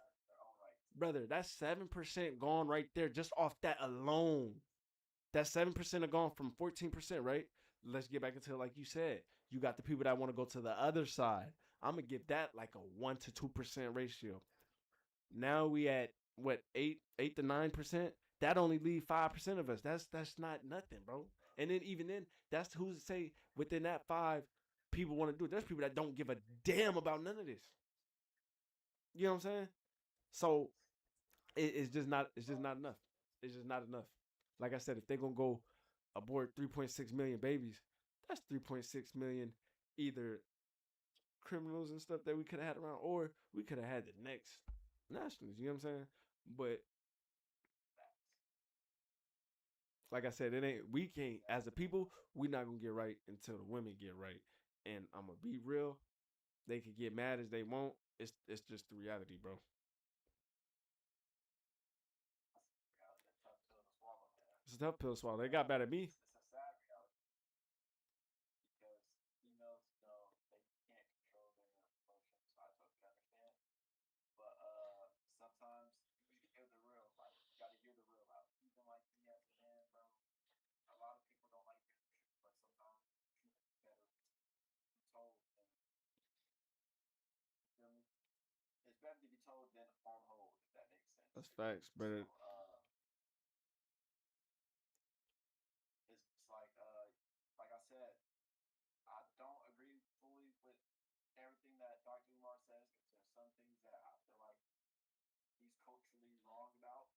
brother. That's 7% gone right there, just off that alone. That 7% are gone from 14%, right? Let's get back into it, like you said. You got the people that want to go to the other side. I'm gonna give that like a 1 to 2% ratio. Now we at what 8 to 9%. That only leave 5% of us. That's not nothing, bro. And then even then, that's who's to say within that five people want to do it. There's people that don't give a damn about none of this. You know what I'm saying? So It's just not. It's just not enough. It's just not enough. Like I said, if they're gonna go abort 3.6 million babies, that's 3.6 million either criminals and stuff that we could have had around, or we could have had the next nationals. You know what I'm saying? But like I said, it ain't. We can't as a people. We not gonna get right until the women get right. And I'm gonna be real. They can get mad as they want. It's just the reality, bro. It's a tough pill to swallow. They got mad at me. It's a sad reality because females know they can't control their emotions. So I totally understand. But sometimes you need to hear the real. Like you got to hear the real out. Even like me as a man, bro. A lot of people don't like hearing the truth, but sometimes the truth is better to be told than you feel me. It's better to be told than on hold, if that makes sense. That's facts, So but it's like I said, I don't agree fully with everything that Dr. Umar says because there's some things that I feel like he's culturally wrong about.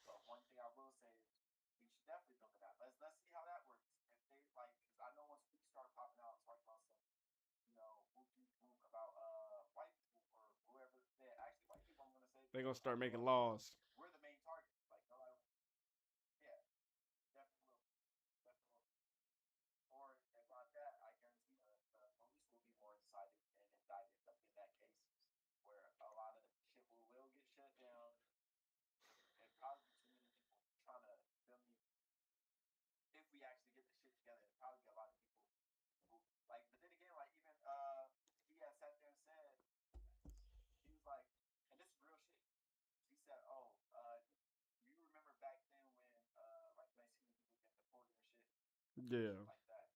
But one thing I will say is we should definitely look at that. Let's see how that works. If they like, because I know once we start popping out and talking about some, whoop whoop about white people or whoever, they actually white people. I'm gonna say they because gonna start I feel making like laws. we're the main target. Like nobody, yeah, definitely will, definitely will. Or if not that, I guarantee the police will be more decided and indicted in that case, where a lot of shit will get shut down. And probably too many people trying to feel me. If we actually get the shit together, it probably get a lot of people who like. But then again, like even he had sat there and said he was like, and this is real shit. He said, "Oh, you remember back then when like Mexican people get deported and shit Yeah, like that."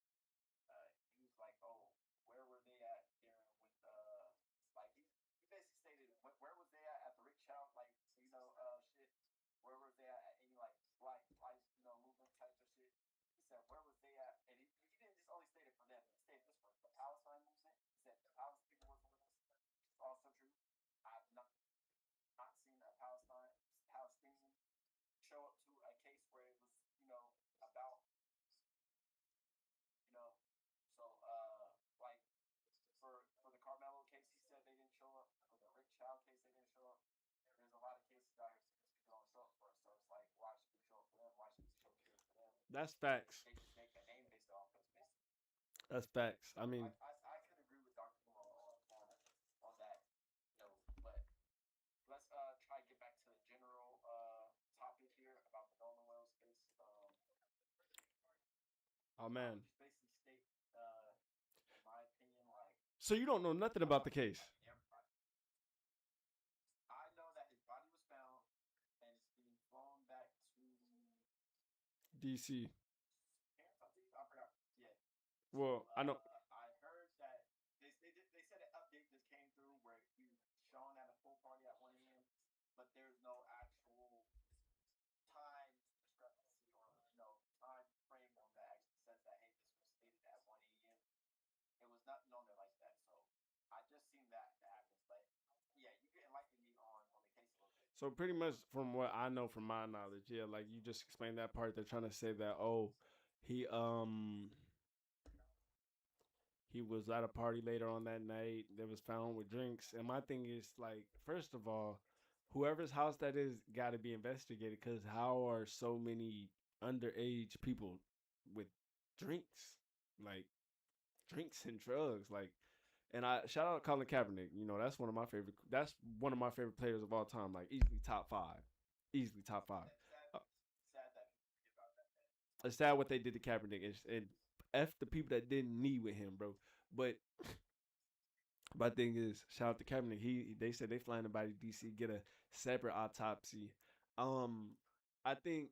He was like, "Oh, where were they at during when like he basically stated where was they at the Rick Child like shit? Where was they at any like black life movement types of shit?" He said, "Where was they at?" And he didn't just only state it for them. He stated this for the Palestine movement. He said the Palestine people wasn't with us, which is also true. I've not seen a Palestinian show up to a case where it was about you know so like for the Carmelo case, he said they didn't show up. For the Rick Child case, they didn't show up. There's a lot of cases out here since people don't show up for us. So it's like, why should we show up for them? Why should we show care for them? that's facts. They just make a name based off us, basically. That's facts. I So mean, I could agree with Dr. Kumar on that note, but let's try to get back to the general topic here about the Nolan Wells case. oh I would man. just basically state, in my opinion, like So you don't know nothing I'm about the not saying case, like everybody. I know that his body was found and it's being flown back to DC. Kansas, I think. I forgot. Yeah. So Well, I know. I heard that they said an update just came through where he was shown at a pool party at 1 a.m., but there's no actual time discrepancy or time frame on that actually says that hey this was stated at 1 a.m. It was nothing on there like that. So I just seen that happen. But yeah, you can enlighten me on the case a little bit. So pretty much from what I know from my knowledge, yeah, like you just explained that part. They're trying to say that he um he was at a party later on that night that was found with drinks. And my thing is like, first of all, whoever's house that is got to be investigated because how are so many underage people with drinks, like drinks and drugs, like. And I shout out Colin Kaepernick. You know that's one of my favorite. That's one of my favorite players of all time. Like easily top five, easily top five. Uh, Sad that people forget about that. it's sad what they did to Kaepernick and f the people that didn't knee with him, bro. But my thing is, shout out to Kaepernick. They said they flying to DC get a separate autopsy. Um, I think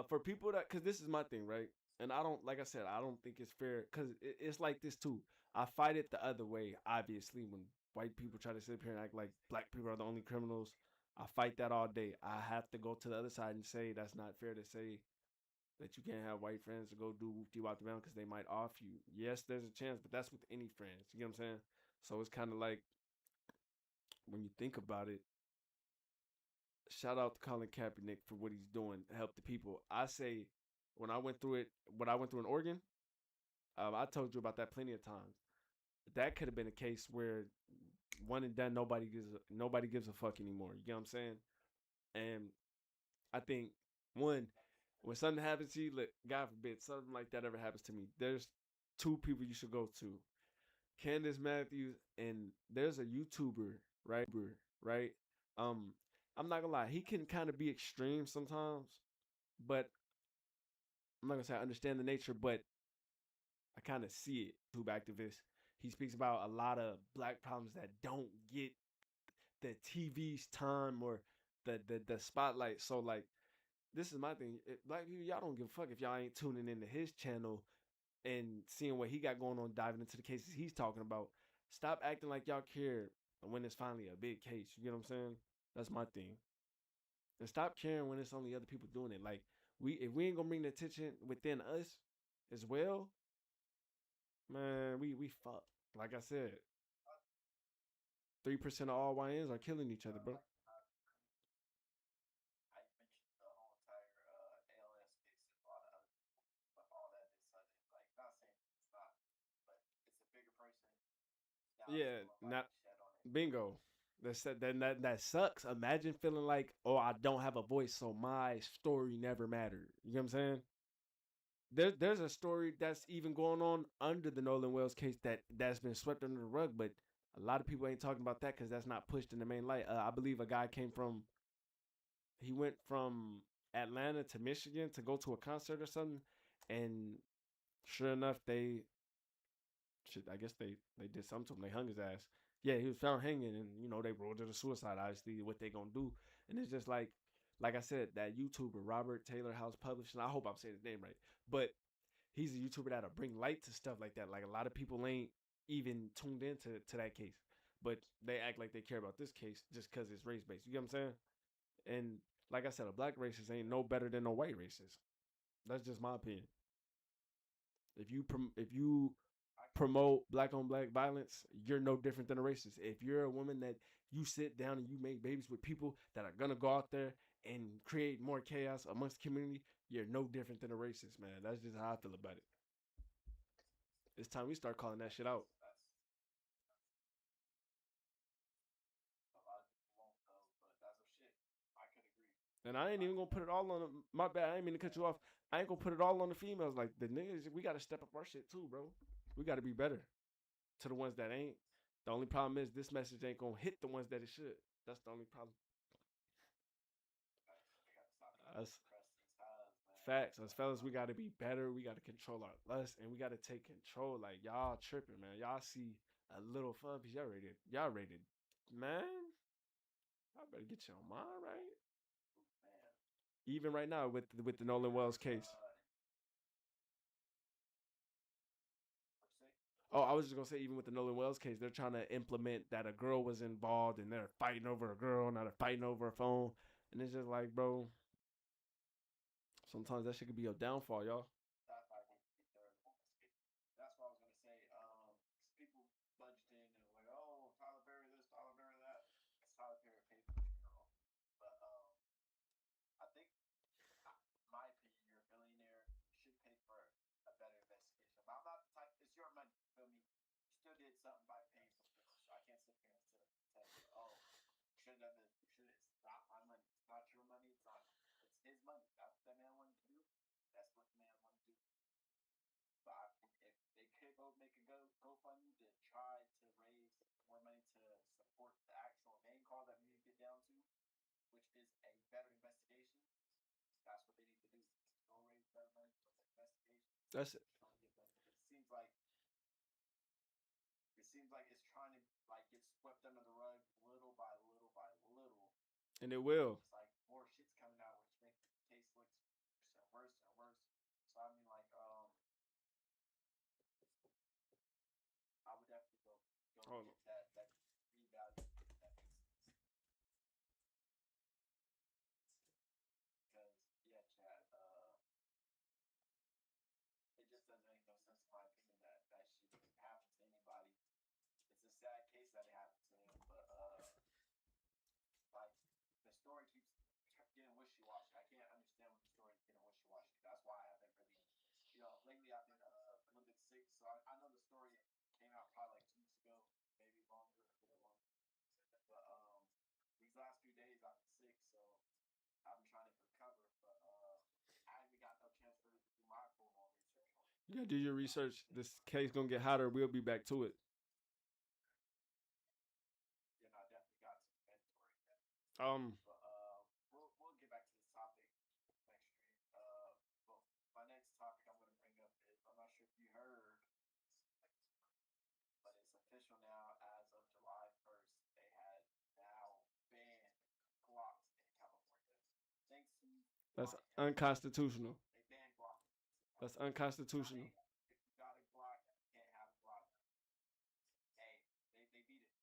for people that because this is my thing, right? And I don't like I said I don't think it's fair because it's like this too. I fight it the other way. Obviously, when white people try to sit up here and act like black people are the only criminals, I fight that all day. I have to go to the other side and say that's not fair to say that you can't have white friends to go do whoopty wop the because they might off you. Yes, there's a chance, but that's with any friends. You know what I'm saying? So it's kind of like when you think about it, shout out to Colin Kaepernick for what he's doing to help the people. I say when I went through it, what I went through in Oregon, I told you about that plenty of times. That could have been a case where one and done, nobody gives a fuck anymore. You get what I'm saying? And I think one, when something happens to you, like, God forbid something like that ever happens to me, there's two people you should go to. Candace Matthews, and there's a YouTuber, right? Um, I'm not gonna lie, he can kind of be extreme sometimes, but I'm not gonna say I understand the nature, but I kind of see it. YouTube activist. He speaks about a lot of black problems that don't get the TV's time or the spotlight. So like, this is my thing. Black people, y'all don't give a fuck if y'all ain't tuning into his channel and seeing what he got going on, diving into the cases he's talking about. Stop acting like y'all care when it's finally a big case. You get what I'm saying? That's my thing. And stop caring when it's only other people doing it. Like, if we ain't gonna bring the attention within us as well, man, we fuck. Like I said, 3% of all YNs are killing each other, bro. I mentioned the whole entire ALS case and a lot of other people, but all that is sudden. Like, not saying it's not, but it's a bigger person. Now it's Yeah, more not light shed on it. bingo. That sucks. Imagine feeling like, oh, I don't have a voice, so my story never mattered. You know what I'm saying? There's a story that's even going on under the Nolan Wells case that's been swept under the rug, but a lot of people ain't talking about that because that's not pushed in the main light. I believe a guy he went from Atlanta to Michigan to go to a concert or something, and sure enough, I guess they did something to him. They hung his ass. Yeah, he was found hanging, and they ruled it a suicide. Obviously, what they gonna do? And it's just like I said, that YouTuber Robert Taylor House Publishing. I hope I'm saying his name right, but he's a YouTuber that'll bring light to stuff like that. Like, a lot of people ain't even tuned into that case, but they act like they care about this case just because it's race based. You get what I'm saying? And like I said, a black racist ain't no better than a white racist. That's just my opinion. If you promote black on black violence, you're no different than a racist. If you're a woman that you sit down and you make babies with people that are gonna go out there and create more chaos amongst the community, you're no different than a racist, man. That's just how I feel about it. It's time we start calling that shit out. A lot of people won't though, but that's a shit. I could agree. And I ain't even gonna put it all on my bad. I ain't mean to cut you off. I ain't gonna put it all on the females. Like, the niggas, we gotta step up our shit too, bro. We gotta be better to the ones that ain't. The only problem is this message ain't gonna hit the ones that it should. That's the only problem. We gotta stop trying to Us suppress these highs, man. facts, us fellas, we gotta be better. We gotta control our lust, and we gotta take control. Like, y'all tripping, man. Y'all see a little fun piece. Y'all rated, man. I better get your mind right. Man, Even right now with the Nolan Wells case. what'd you say? Oh, I was just gonna say, even with the Nolan Wells case, they're trying to implement that a girl was involved, and they're fighting over a girl, now they're fighting over a phone, and it's just like, bro, sometimes that shit could be your downfall, y'all. That's why I hate to be third on this game. That's what I was gonna say. People budged in and were like, oh, Tyler Perry this, Tyler Perry that. It's Tyler Perry paid for the funeral, but I think, my opinion, you're a billionaire. You should pay for a better investigation. But I'm not the type. It's your money. You feel me? You still did something by paying for the funeral. So I can't sit here and tell you, oh, should have been. Should it's not my money. It's not your money. It's not. It's his money. That's what that man wanted to do. That's what the man wanted to do. But if they could go make a GoFundMe to try to raise more money to support the actual main cause that we need to get down to, which is a better investigation, that's what they need to do. Go raise better money for the investigation. That's it. Trying to get better. It seems like it's trying to like get swept under the rug little by little by little. And it will. It's like more shit's coming out, which makes the case look worse and worse. So I mean, like, I would definitely go Hold on. get that revalue, if that makes sense. Because yeah, Chad, it just doesn't make no sense in my opinion that shit can happen to anybody. It's a sad case that it happened to him, but like, the story keeps You gotta do your research. This case gonna get hotter. We'll be back to it. You know, I definitely got some mentoring there. Um, But we'll get back to this topic next stream. Well, my next topic I'm going to bring up is I'm not sure if you heard, but it's official now as of July 1st. They had now banned Glocks in California. Thanks to that's my unconstitutional. they banned Glocks. That's Now, unconstitutional. hey, if you got a Glock, you can't have a Glock. Hey, they beat it.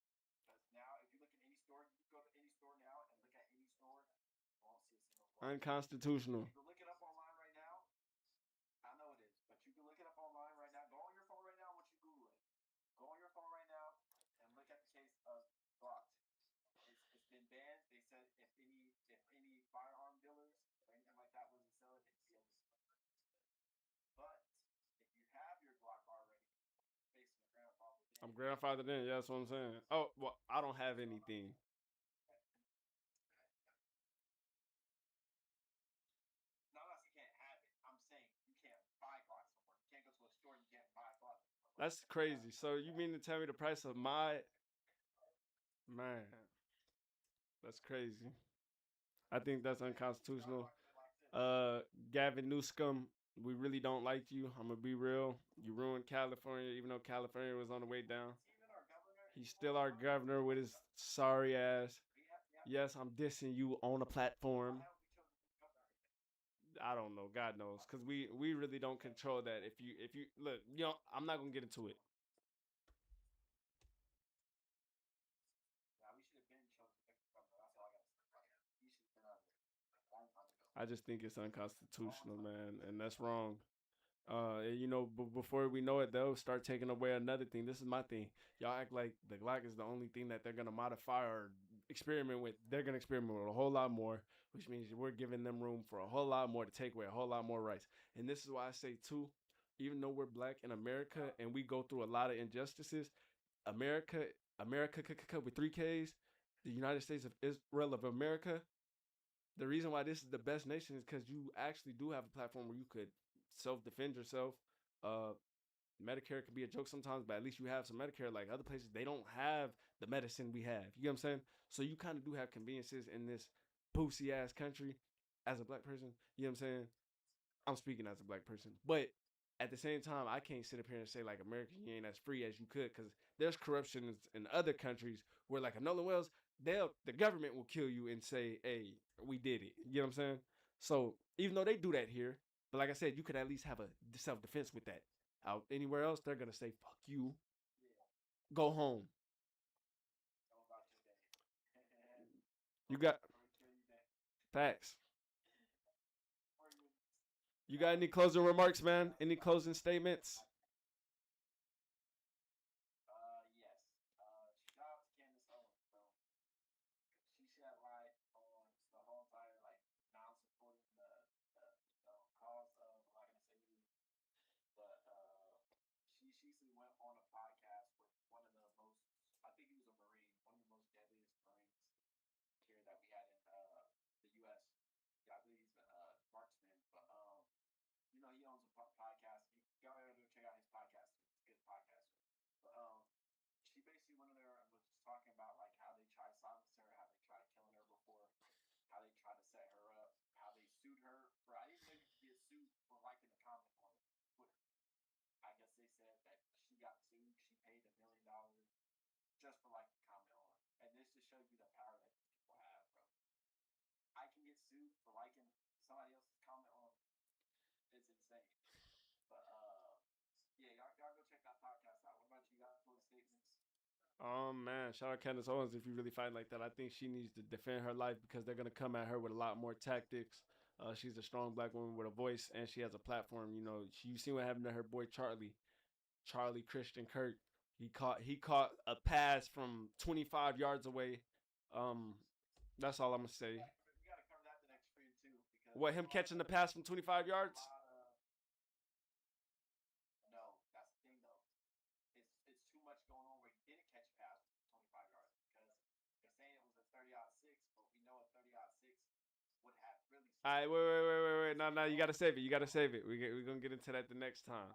Because now, if you look at any store, you go to any store now and look at any store, you won't see a single Glock. Unconstitutional. You can look it up online right now. I know it is, but you can look it up online right now. Go on your phone right now. Once you Google it, go on your phone right now and look at the case of Glocks. It's been banned. They said if any firearm dealers or anything like that wasn't selling, they'd be able to sell it. But if you have your Glock already, basically grandfathered in. I'm grandfathered in. Yeah, that's what I'm saying. Oh, well, I don't have anything. No, I'm not saying you can't have it. I'm saying you can't buy Glocks no more. You can't go to a store and you can't buy Glocks no more. That's crazy. So you mean to tell me the price of my man? That's crazy. I think that's unconstitutional. Uh, Gavin Newsom, we really don't like you. I'm gonna be real. You ruined California, even though California was on the way down. He's still our governor with his sorry ass. Yes, I'm dissing you on a platform. I don't know. God knows, because we really don't control that. If you look, I'm not gonna get into it. Yeah, we should have been chosen to pick the governor. That's all I gotta say. He should have been out there a long time ago. I just think it's unconstitutional, man, and that's wrong. Before we know it, they'll start taking away another thing. This is my thing. Y'all act like the Glock is the only thing that they're gonna modify or experiment with. They're gonna experiment with a whole lot more, which means we're giving them room for a whole lot more to take away a whole lot more rights. And this is why I say too, even though we're black in America and we go through a lot of injustices, America, America with three Ks, the United States of Israel of America. The reason why this is the best nation is because you actually do have a platform where you could self-defend yourself. Uh, Medicare can be a joke sometimes, but at least you have some Medicare. Like other places, they don't have the medicine we have. You know what I'm saying? So you kind of do have conveniences in this boosie ass country as a black person. You know what I'm saying? I'm speaking as a black person, but at the same time, I can't sit up here and say like America, you ain't as free as you could because there's corruption in other countries where like a Nolan Wells, the government will kill you and say, "Hey, we did it." You know what I'm saying? So even though they do that here, but like I said, you could at least have a self defense with that. Out anywhere else, they're gonna say, "Fuck you, go home." Tell about your day. You got Or kill you day. facts. Or you You got any closing remarks, man? Any closing statements? yes. Shout out to Candace Owens, bro. She shed light on the whole entire like non-supporting the cause of I'm not gonna say who, but she recently went on a podcast with one of the most I think he was a Marine, one of the most deadliest Marines here that we had in the U.S. Yeah, I believe he's a marksman, but he owns a podcast. You gotta go check out his podcast. It's a good podcast. But she basically went in there and was just talking about like how they tried silencing her, how they tried killing her before, how they tried to set her up, how they sued her for. I didn't know you could get sued for liking a comment on Twitter. I guess they said that she got sued. She paid $1 million just for liking a comment on it. And this just shows you the power that these people have, bro. I can get sued for liking somebody else's comment on. It's insane. But yeah, y'all go check that podcast out. What about you? Got closing statements? Man, shout out Candace Owens if you really fight like that. I think she needs to defend her life because they're gonna come at her with a lot more tactics. She's a strong black woman with a voice and she has a platform. You see what happened to her boy Charlie Christian Kirk. He caught a pass from 25 yards away. Um, that's all I'm gonna say. We gotta cover that the next stream too because What, him catching the pass from 25 yards? No, that's the thing though. It's too much going on where he didn't catch a pass 25 yards because they're saying it was a 30-6, but we know a 30-6 would have really. All right, wait. No, you gotta save it. You gotta save it. We're gonna get into that the next time.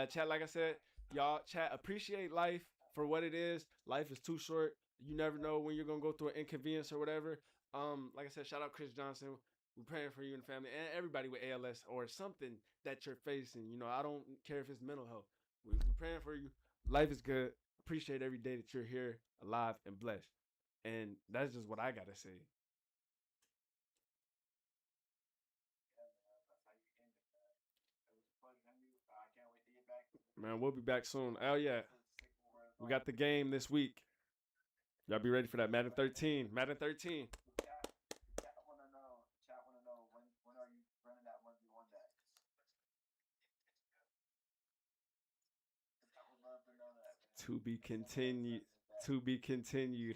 Chat, like I said, y'all, chat, appreciate life for what it is. Life is too short. You never know when you're gonna go through an inconvenience or whatever. Like I said, shout out Chris Johnson. We're praying for you and family and everybody with ALS or something that you're facing. You know, I don't care if it's mental health. We're praying for you. Life is good. Appreciate every day that you're here, alive and blessed. And that's just what I gotta say. Yeah, man, that's how you end it, man. It was a pleasure having you. I can't wait to get back. Man, we'll be back soon. Oh yeah, Sick word we got the game this week. Y'all be ready for that. Madden 13. Madden 13. Chat wanna know. Chat wanna know when are you running that 1v1 back? I would love to know that, man. To be That's one of my continued. friends is back. To be continued.